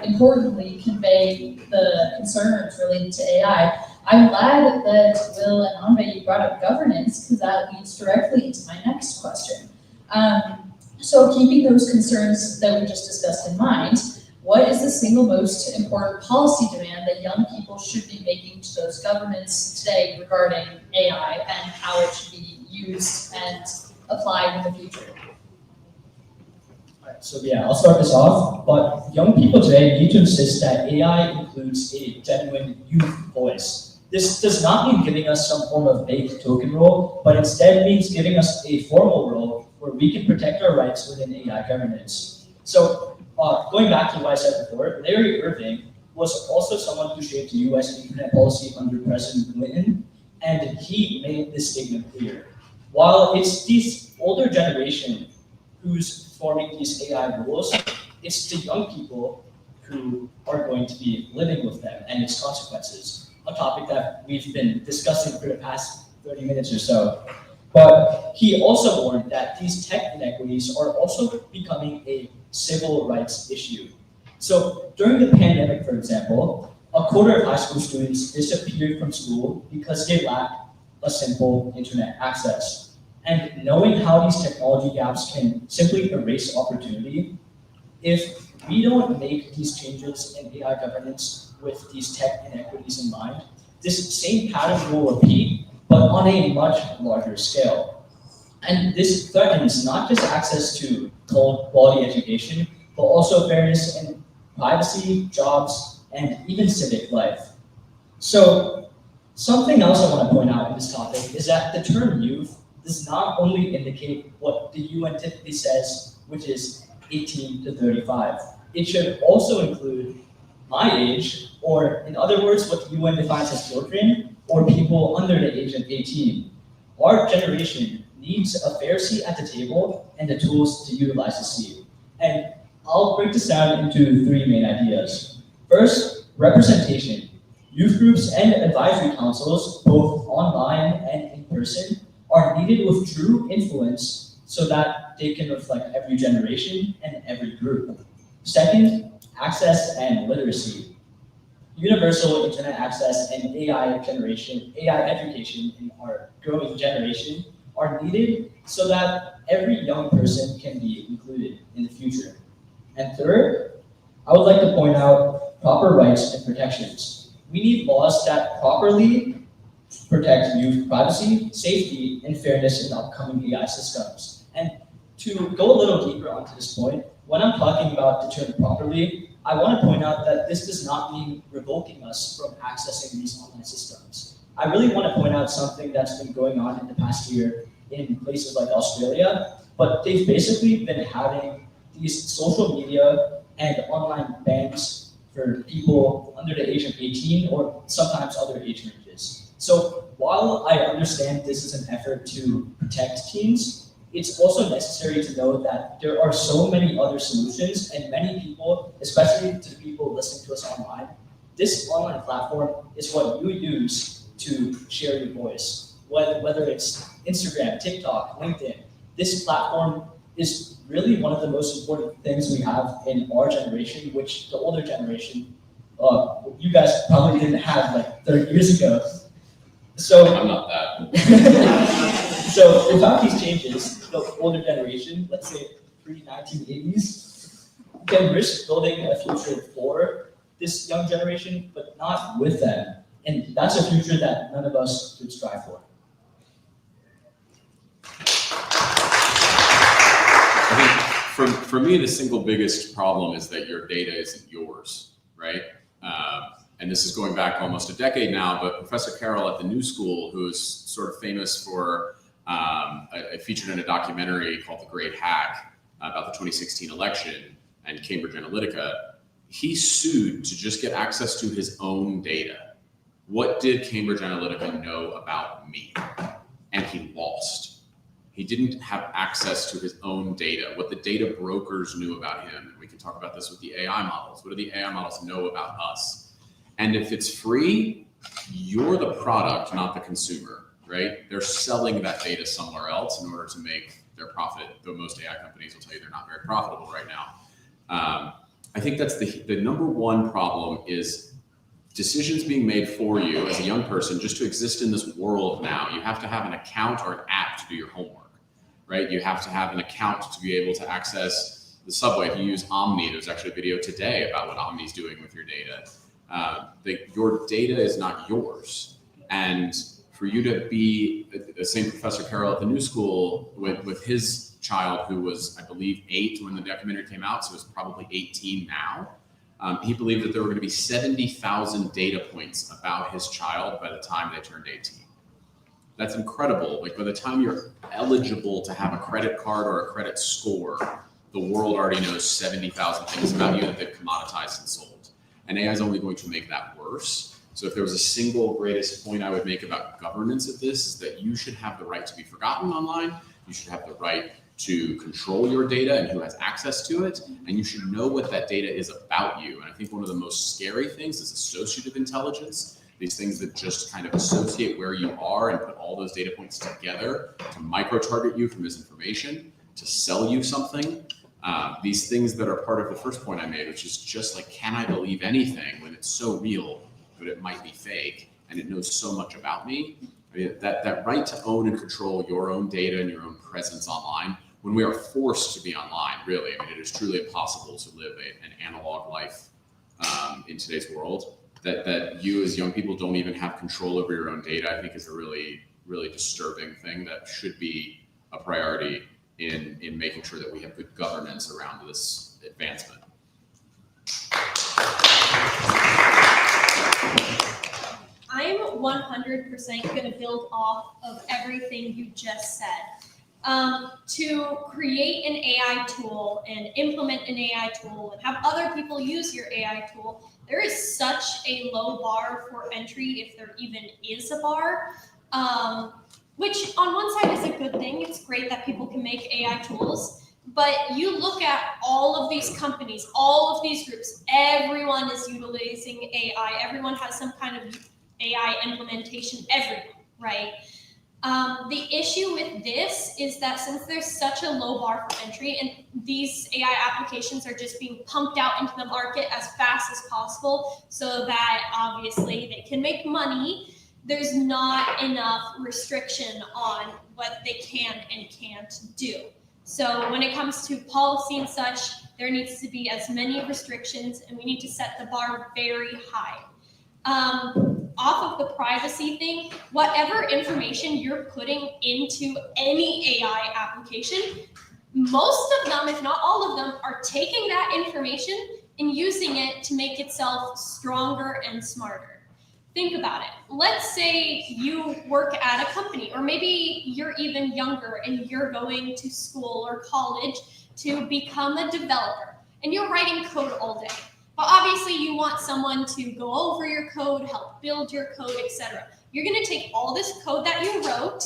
importantly convey the concerns related to AI. I'm glad that Will and Anve, you brought up governance, because that leads directly into my next question. So keeping those concerns that we just discussed in mind, what is the single most important policy demand that young people should be making to those governments today regarding AI and how it should be used and applied in the future? So yeah, I'll start this off, but young people today need to insist that AI includes a genuine youth voice. This does not mean giving us some form of vague token role, but instead means giving us a formal role where we can protect our rights within AI governance. So going back to what I said before, Larry Irving was also someone who shaped the US internet policy under President Clinton, and he made this statement clear. While it's these older generation who's forming these AI rules, it's the young people who are going to be living with them and its consequences, a topic that we've been discussing for the past 30 minutes or so. But he also warned that these tech inequities are also becoming a civil rights issue. So during the pandemic, for example, a quarter of high school students disappeared from school because they lacked a simple internet access. And knowing how these technology gaps can simply erase opportunity, if we don't make these changes in AI governance with these tech inequities in mind, this same pattern will repeat, but on a much larger scale. And this threatens not just access to quality education, but also fairness in privacy, jobs, and even civic life. So something else I want to point out in this topic is that the term youth does not only indicate what the UN typically says, which is 18 to 35. It should also include my age, or in other words, what the UN defines as children, or people under the age of 18. Our generation needs a fair seat at the table and the tools to utilize the seat. And I'll break this down into three main ideas. First, representation. Youth groups and advisory councils, both online and in person, are needed with true influence so that they can reflect every generation and every group. Second, access and literacy. Universal internet access and AI education in our growing generation are needed so that every young person can be included in the future. And third, I would like to point out proper rights and protections. We need laws that properly protect youth privacy, safety, and fairness in upcoming AI systems. And to go a little deeper onto this point, when I'm talking about the term properly, I want to point out that this does not mean revoking us from accessing these online systems. I really want to point out something that's been going on in the past year in places like Australia, but they've basically been having these social media and online bans for people under the age of 18 or sometimes other age ranges. So while I understand this is an effort to protect teens, it's also necessary to know that there are so many other solutions, and many people, especially to the people listening to us online, This online platform is what you use to share your voice. Whether it's Instagram, TikTok, LinkedIn, this platform is really one of the most important things we have in our generation, which the older generation, you guys probably didn't have like 30 years ago. So I'm not that. So without these changes, the older generation, let's say pre-1980s, can risk building a future for this young generation, but not with them. And that's a future that none of us could strive for. I think for me, the single biggest problem is that your data isn't yours, right? And this is going back almost a decade now, but Professor Carroll at the New School, who's sort of famous for featured in a documentary called The Great Hack about the 2016 election and Cambridge Analytica, he sued to just get access to his own data. What did Cambridge Analytica know about me? And he lost. He didn't have access to his own data, what the data brokers knew about him. And we can talk about this with the AI models. What do the AI models know about us? And if it's free, you're the product, not the consumer, right? They're selling that data somewhere else in order to make their profit, though most AI companies will tell you they're not very profitable right now. I think that's the number one problem is decisions being made for you as a young person just to exist in this world now. You have to have an account or an app to do your homework, right? You have to have an account to be able to access the subway. If you use Omni, there's actually a video today about what Omni's doing with your data. Your data is not yours. And for you to be the same Professor Carroll at the New School with his child who was, I believe, 8 when the documentary came out, so it's probably 18 now. He believed that there were going to be 70,000 data points about his child by the time they turned 18. That's incredible. Like by the time you're eligible to have a credit card or a credit score, the world already knows 70,000 things about you that they've commoditized and sold. And AI is only going to make that worse. So if there was a single greatest point I would make about governance of this is that you should have the right to be forgotten online. You should have the right to control your data and who has access to it. And you should know what that data is about you. And I think one of the most scary things is associative intelligence. These things that just kind of associate where you are and put all those data points together to micro-target you for misinformation, to sell you something. These things that are part of the first point I made, which is just like, can I believe anything when it's so real, but it might be fake and it knows so much about me? I mean, that right to own and control your own data and your own presence online, when we are forced to be online, really, I mean, it is truly impossible to live an analog life in today's world. That you as young people don't even have control over your own data, I think is a really, really disturbing thing that should be a priority in making sure that we have good governance around this advancement. I'm 100% going to build off of everything you just said. To create an AI tool and implement an AI tool and have other people use your AI tool, there is such a low bar for entry, if there even is a bar, which on one side is a good thing. It's great that people can make AI tools, but you look at all of these companies, all of these groups, everyone is utilizing AI. Everyone has some kind of AI implementation, everyone, right? The issue with this is that since there's such a low bar for entry and these AI applications are just being pumped out into the market as fast as possible so that obviously they can make money, there's not enough restriction on what they can and can't do. So when it comes to policy and such, there needs to be as many restrictions and we need to set the bar very high. Off of the privacy thing, whatever information you're putting into any AI application, most of them, if not all of them, are taking that information and using it to make itself stronger and smarter. Think about it. Let's say you work at a company, or maybe you're even younger and you're going to school or college to become a developer, and you're writing code all day. But obviously you want someone to go over your code, help build your code, etc. You're going to take all this code that you wrote,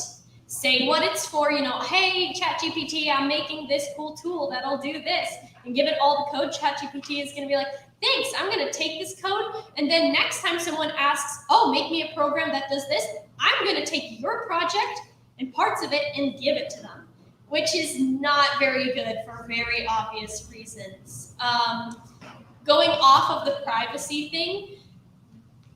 say what it's for, hey, ChatGPT, I'm making this cool tool that'll do this, and give it all the code, ChatGPT is going to be like, thanks, I'm going to take this code, and then next time someone asks, oh, make me a program that does this, I'm going to take your project and parts of it and give it to them, which is not very good for very obvious reasons. Going off of the privacy thing,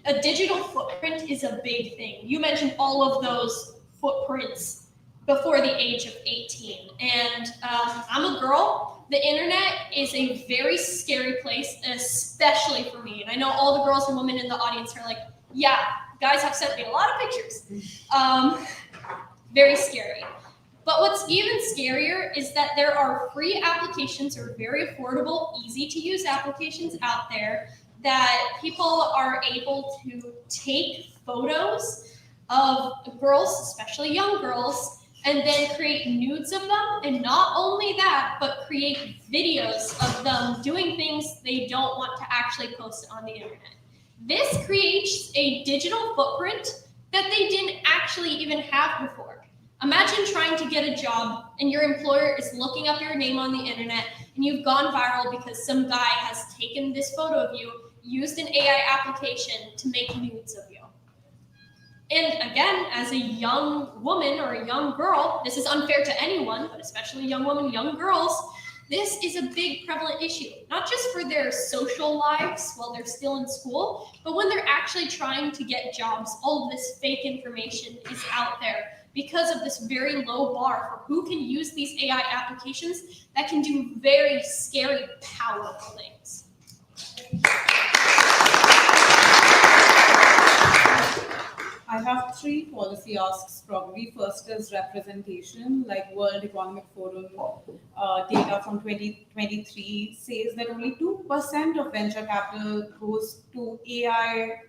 a digital footprint is a big thing. You mentioned all of those footprints before the age of 18. And I'm a girl. The internet is a very scary place, especially for me. And I know all the girls and women in the audience are like, yeah, guys have sent me a lot of pictures. Very scary. But what's even scarier is that there are free applications or very affordable, easy to use applications out there that people are able to take photos of girls, especially young girls, and then create nudes of them. And not only that, but create videos of them doing things they don't want to actually post on the internet. This creates a digital footprint that they didn't actually even have before. Imagine trying to get a job and your employer is looking up your name on the internet and you've gone viral because some guy has taken this photo of you, used an AI application to make nudes of you. And again, as a young woman or a young girl, this is unfair to anyone, but especially young women, young girls, this is a big prevalent issue, not just for their social lives while they're still in school, but when they're actually trying to get jobs, all of this fake information is out there because of this very low bar for who can use these AI applications that can do very scary, powerful things. I have three policy asks probably. First is representation, like World Economic Forum data from 2023 says that only 2% of venture capital goes to AI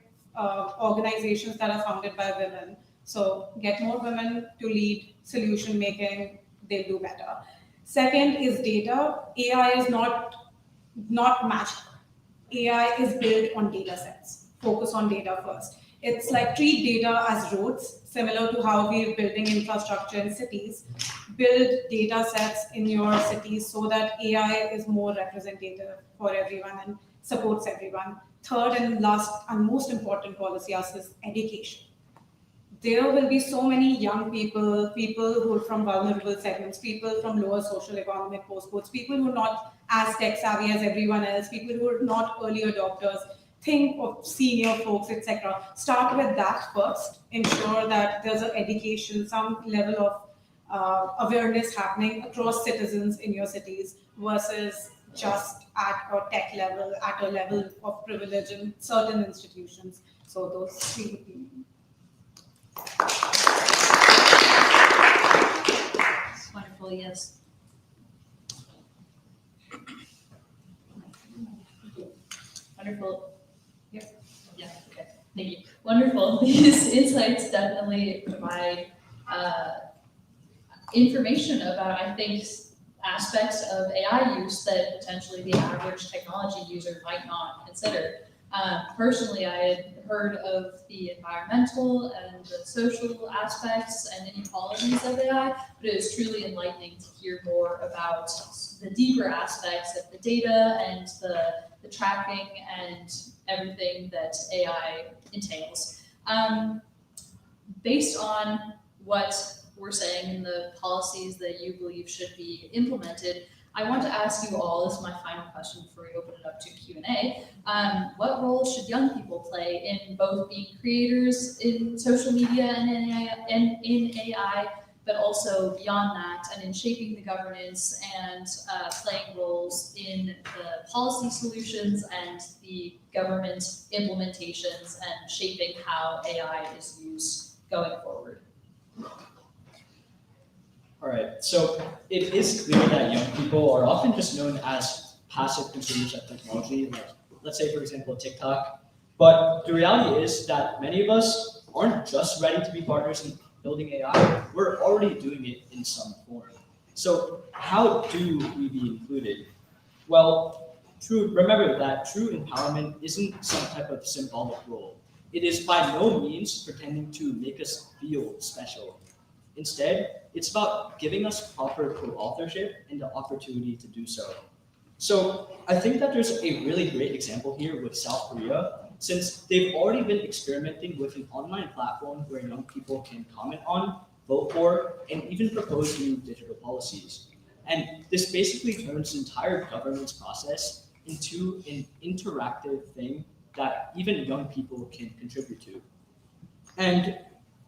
organizations that are founded by women. So get more women to lead solution making, they'll do better. Second is data. AI is not magic. AI is built on data sets. Focus on data first. It's like treat data as roads, similar to how we're building infrastructure in cities. Build data sets in your cities so that AI is more representative for everyone and supports everyone. Third and last and most important policy ask is education. There will be so many young people who are from vulnerable segments, people from lower social economic postcodes, people who are not as tech savvy as everyone else, people who are not early adopters. Think of senior folks, etc. Start with that first. Ensure that there's an education, some level of awareness happening across citizens in your cities versus just at a tech level, at a level of privilege in certain institutions. So those three would be. Wonderful, yes. Wonderful. Yeah, okay, thank you. Wonderful. These insights definitely provide information about, I think, aspects of AI use that potentially the average technology user might not consider. Personally, I had heard of the environmental and the social aspects and inequalities of AI, but it was truly enlightening to hear more about the deeper aspects of the data and the tracking and everything that AI entails. Based on what we're saying in the policies that you believe should be implemented, I want to ask you all, this is my final question before we open it up to Q&A, what role should young people play in both being creators in social media and in AI, but also beyond that, and in shaping the governance and playing roles in the policy solutions and the government implementations and shaping how AI is used going forward? All right, so it is clear that young people are often just known as passive consumers of technology, like let's say, for example, TikTok. But the reality is that many of us aren't just ready to be partners in building AI, we're already doing it in some form. So how do we be included? Well, remember that true empowerment isn't some type of symbolic role. It is by no means pretending to make us feel special. Instead, it's about giving us proper co-authorship and the opportunity to do so. So I think that there's a really great example here with South Korea, since they've already been experimenting with an online platform where young people can comment on, vote for, and even propose new digital policies. And this basically turns the entire governance process into an interactive thing that even young people can contribute to. And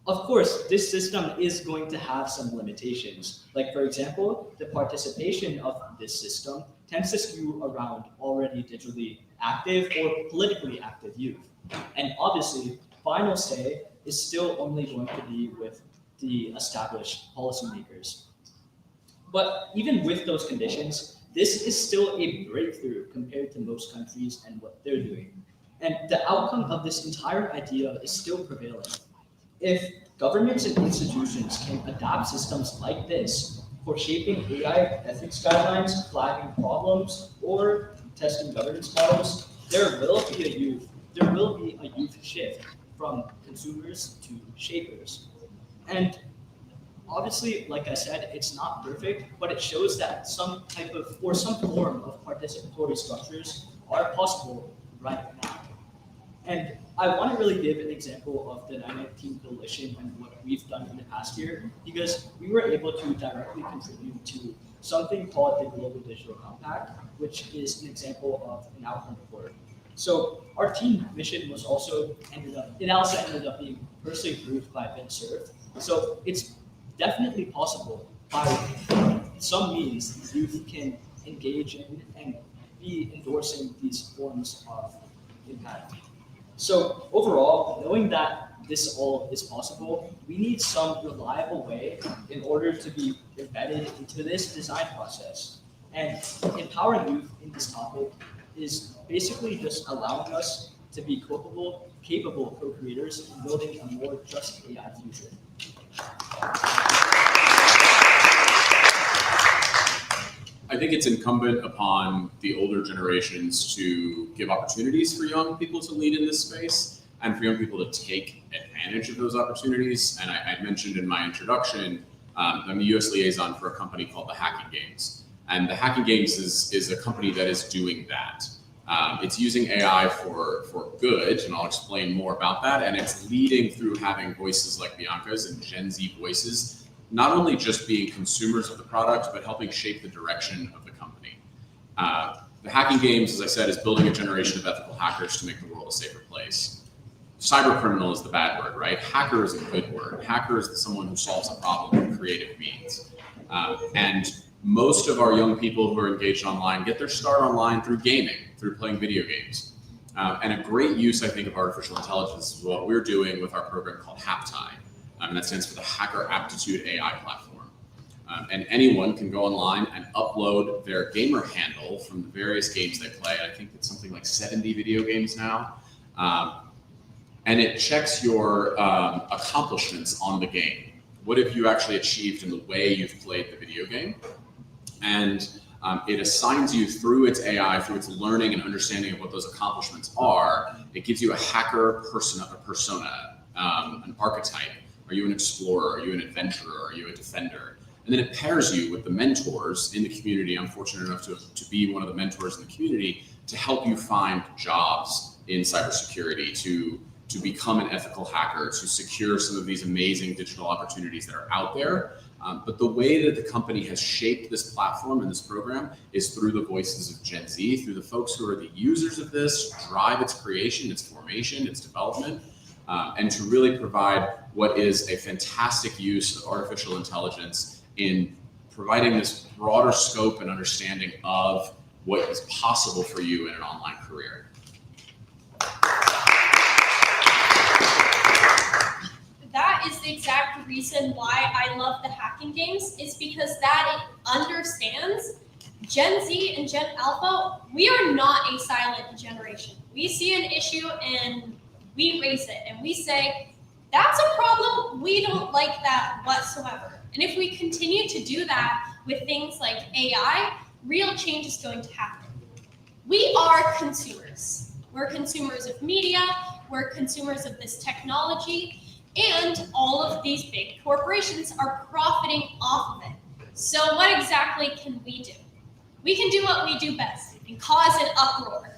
of course, this system is going to have some limitations. Like, for example, the participation of this system tends to skew around already digitally active or politically active youth. And obviously, final say is still only going to be with the established policymakers. But even with those conditions, this is still a breakthrough compared to most countries and what they're doing. And the outcome of this entire idea is still prevailing. If governments and institutions can adopt systems like this for shaping AI ethics guidelines, flagging problems, or testing governance models, there will be a youth shift from consumers to shapers. And obviously, like I said, it's not perfect, but it shows that some form of participatory structures are possible right now. And I want to really give an example of the 919 Coalition and what we've done in the past year, because we were able to directly contribute to something called the Global Digital Compact, which is an example of an outcome report. So our team mission was also ended up being personally approved by VinServe. So it's definitely possible by some means youth can engage in and be endorsing these forms of impact. So overall, knowing that this all is possible, we need some reliable way in order to be embedded into this design process. And empowering youth in this topic is basically just allowing us to be capable co-creators in building a more just AI future. I think it's incumbent upon the older generations to give opportunities for young people to lead in this space and for young people to take advantage of those opportunities. And I mentioned in my introduction, I'm the US liaison for a company called the Hacking Games. And the Hacking Games is a company that is doing that. It's using AI for good, and I'll explain more about that. And it's leading through having voices like Bianca's and Gen Z voices, not only just being consumers of the product, but helping shape the direction of the company. The Hacking Games, as I said, is building a generation of ethical hackers to make the world a safer place. Cyber criminal is the bad word, right? Hacker is a good word. Hacker is someone who solves a problem with creative means. And most of our young people who are engaged online get their start online through gaming, through playing video games. And a great use, I think, of artificial intelligence is what we're doing with our program called HapTi. And that stands for the Hacker Aptitude AI Platform. And anyone can go online and upload their gamer handle from the various games they play. I think it's something like 70 video games now. And it checks your accomplishments on the game. What have you actually achieved in the way you've played the video game? And it assigns you through its AI, through its learning and understanding of what those accomplishments are. It gives you a hacker persona, an archetype. Are you an explorer? Are you an adventurer? Are you a defender? And then it pairs you with the mentors in the community. I'm fortunate enough to be one of the mentors in the community to help you find jobs in cybersecurity, to become an ethical hacker, to secure some of these amazing digital opportunities that are out there. But the way that the company has shaped this platform and this program is through the voices of Gen Z, through the folks who are the users of this, drive its creation, its formation, its development, and to really provide what is a fantastic use of artificial intelligence in providing this broader scope and understanding of what is possible for you in an online career. That is the exact reason why I love the Hacking Games, is because that it understands Gen Z and Gen Alpha. We are not a silent generation. We see an issue and we raise it and we say, that's a problem. We don't like that whatsoever. And if we continue to do that with things like AI, real change is going to happen. We are consumers. We're consumers of media. We're consumers of this technology. And all of these big corporations are profiting off of it. So what exactly can we do? We can do what we do best and cause an uproar.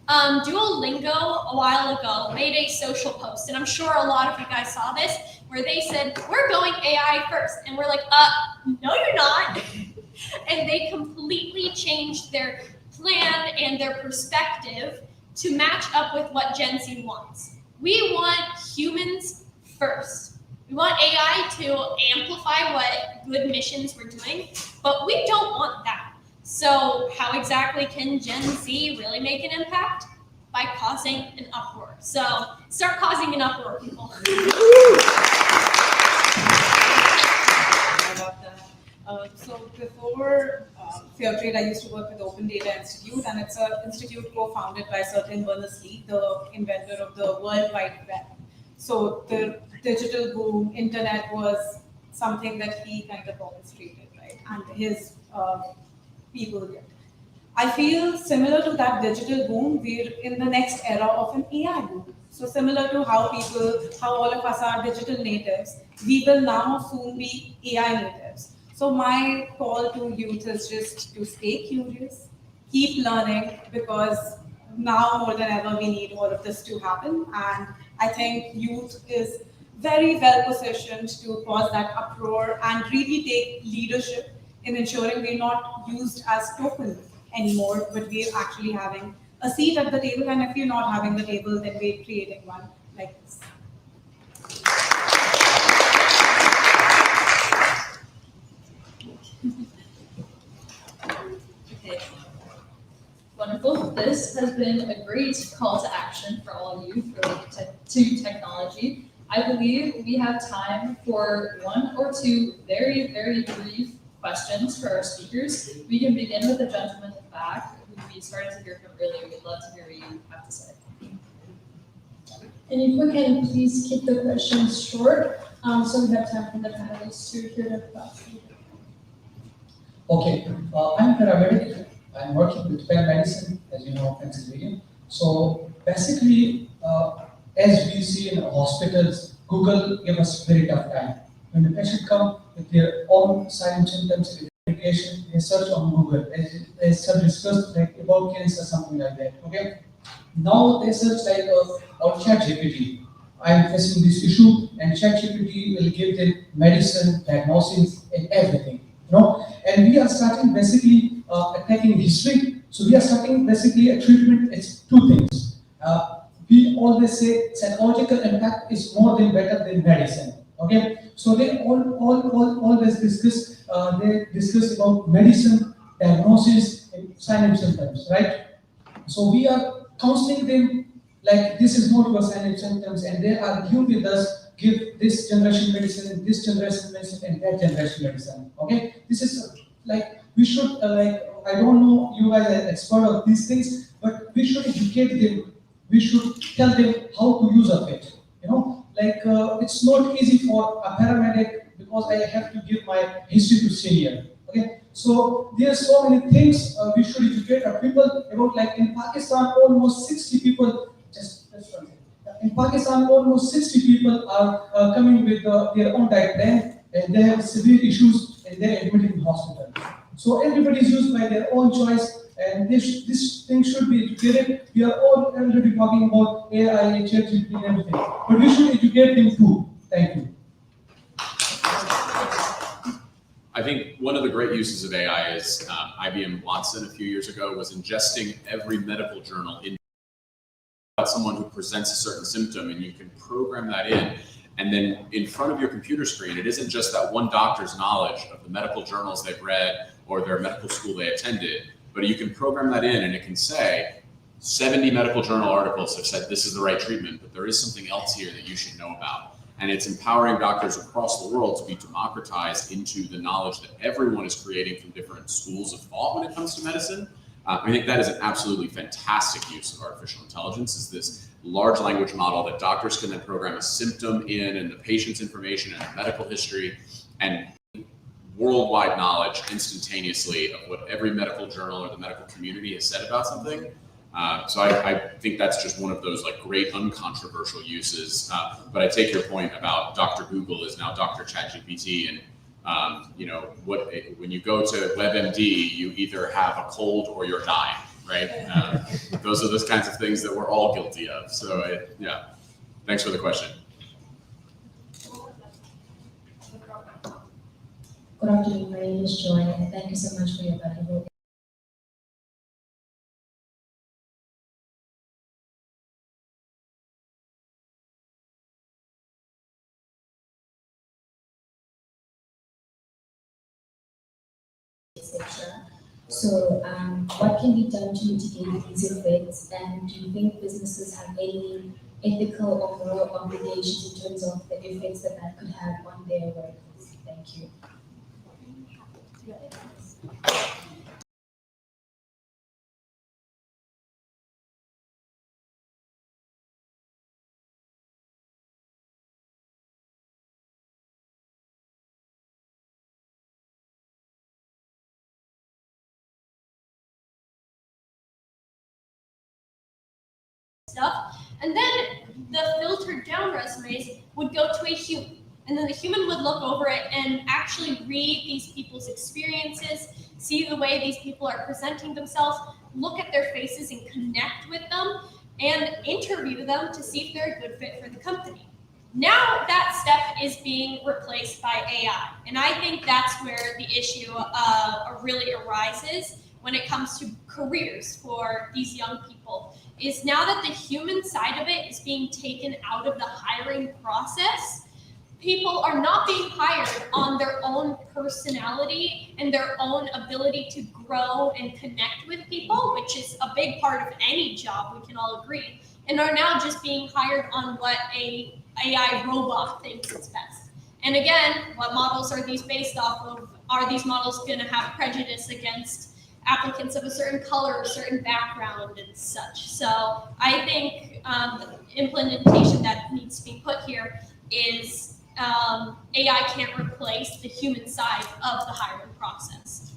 Duolingo a while ago made a social post, and I'm sure a lot of you guys saw this, where they said, we're going AI first. And we're like, no, you're not. And they completely changed their plan and their perspective to match up with what Gen Z wants. We want humans first. We want AI to amplify what good missions we're doing, but we don't want that. So how exactly can Gen Z really make an impact? By causing an uproar. So start causing an uproar, people. So before Fair Trade, I used to work with Open Data Institute, and it's an institute co-founded by Sir Tim Berners-Lee, the inventor of the World Wide Web. So the digital boom, internet was something that he kind of orchestrated, right? And his people did. I feel similar to that digital boom, we're in the next era of an AI boom. So similar to how all of us are digital natives, we will now soon be AI natives. So my call to youth is just to stay curious, keep learning, because now more than ever we need all of this to happen. And I think youth is very well positioned to cause that uproar and really take leadership in ensuring we're not used as tokens anymore, but we're actually having a seat at the table. And if you're not having the table, then we're creating one like this. Okay. Wonderful. This has been a great call to action for all of you related to technology. I believe we have time for one or two very, very brief questions for our speakers. We can begin with the gentleman in the back who we started to hear from earlier. We'd love to hear what you have to say. And if we can please keep the questions short, so we have time for the panelists to hear their thoughts. Okay, I'm a paramedic. I'm working with Penn Medicine, as you know, Pennsylvania. So basically, as we see in hospitals, Google give us very tough time. When the patient come with their own signs and symptoms, medication, they search on Google. They search discussed like about cancer, something like that. Okay. Now they search like on ChatGPT. I'm facing this issue, and ChatGPT will give them medicine, diagnosis, and everything. You know, and we are starting basically attacking history. So we are starting basically a treatment. It's two things. We always say psychological impact is more than better than medicine. Okay, so they always discuss. They discuss about medicine, diagnosis, and signs and symptoms, right? So we are counseling them like this is not your signs and symptoms, and they argue with us. Give this generation medicine, this generation medicine, and that generation medicine. Okay, this is like we should like I don't know you guys are expert of these things, but we should educate them. We should tell them how to use of it. You know, like it's not easy for a paramedic because I have to give my history to senior. Okay, so there are so many things we should educate our people about. Like in Pakistan, almost 60 people. Just one thing. In Pakistan, almost 60 people are coming with their own diet plan, and they have severe issues, and they're admitted in hospital. So everybody is used by their own choice, and this thing should be educated. We are all already talking about AI, ChatGPT, and everything, but we should educate them too. Thank you. I think one of the great uses of AI is IBM Watson a few years ago was ingesting every medical journal in someone who presents a certain symptom, and you can program that in. And then in front of your computer screen, it isn't just that one doctor's knowledge of the medical journals they've read or their medical school they attended, but you can program that in and it can say 70 medical journal articles have said this is the right treatment, but there is something else here that you should know about. And it's empowering doctors across the world to be democratized into the knowledge that everyone is creating from different schools of thought when it comes to medicine. I think that is an absolutely fantastic use of artificial intelligence, is this large language model that doctors can then program a symptom in and the patient's information and medical history and worldwide knowledge instantaneously of what every medical journal or the medical community has said about something. So I think that's just one of those like great uncontroversial uses. But I take your point about Dr. Google is now Dr. ChatGPT, and when you go to WebMD, you either have a cold or you're dying, right? Those are those kinds of things that we're all guilty of. So yeah, thanks for the question. Good afternoon, my name is Joy, and thank you so much for your valuable etc. So, what can be done to mitigate these effects, and do you think businesses have any ethical or moral obligations in terms of the effects that could have on their workers? Thank you. Stuff, and then the filtered down resumes would go to a human, and then the human would look over it and actually read these people's experiences, see the way these people are presenting themselves, look at their faces and connect with them, and interview them to see if they're a good fit for the company. Now that step is being replaced by AI, and I think that's where the issue really arises when it comes to careers for these young people, is now that the human side of it is being taken out of the hiring process, people are not being hired on their own personality and their own ability to grow and connect with people, which is a big part of any job, we can all agree, and are now just being hired on what a AI robot thinks is best. And again, what models are these based off of? Are these models gonna have prejudice against applicants of a certain color, a certain background and such? So I think the implementation that needs to be put here is AI can't replace the human side of the hiring process.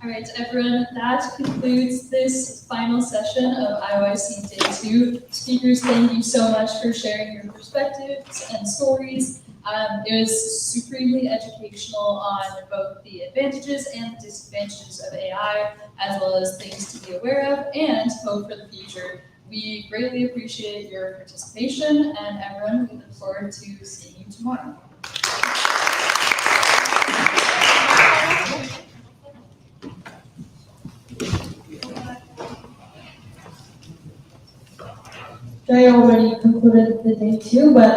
All right, everyone, that concludes this final session of IOIC Day 2. Speakers, thank you so much for sharing your perspectives and stories. It was supremely educational on both the advantages and the disadvantages of AI, as well as things to be aware of and hope for the future. We greatly appreciate your participation, and everyone, we look forward to seeing you tomorrow. Jay already concluded the day 2, but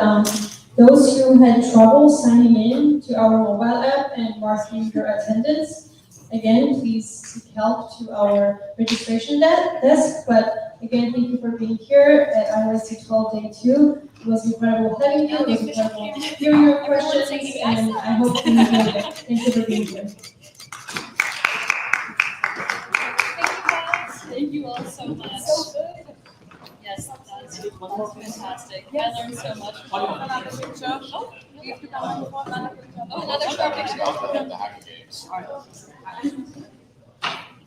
those who had trouble signing in to our mobile app and marking your attendance, again, please seek help to our registration desk. But again, thank you for being here at IOIC 12 Day 2. It was incredible having you. It was incredible hearing your questions, and I hope you enjoyed it. Thank you for being here. Thank you all so much. So good. Yes, that's fantastic. I learned so much. Oh, another short picture. The Hacker Games.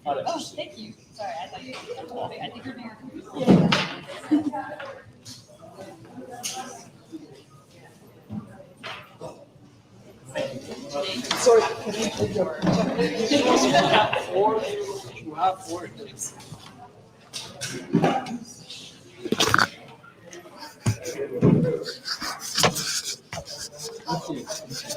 Oh, thank you. Sorry, I thought you were, I think you're being. Sorry, can you take your You have four. Thank you.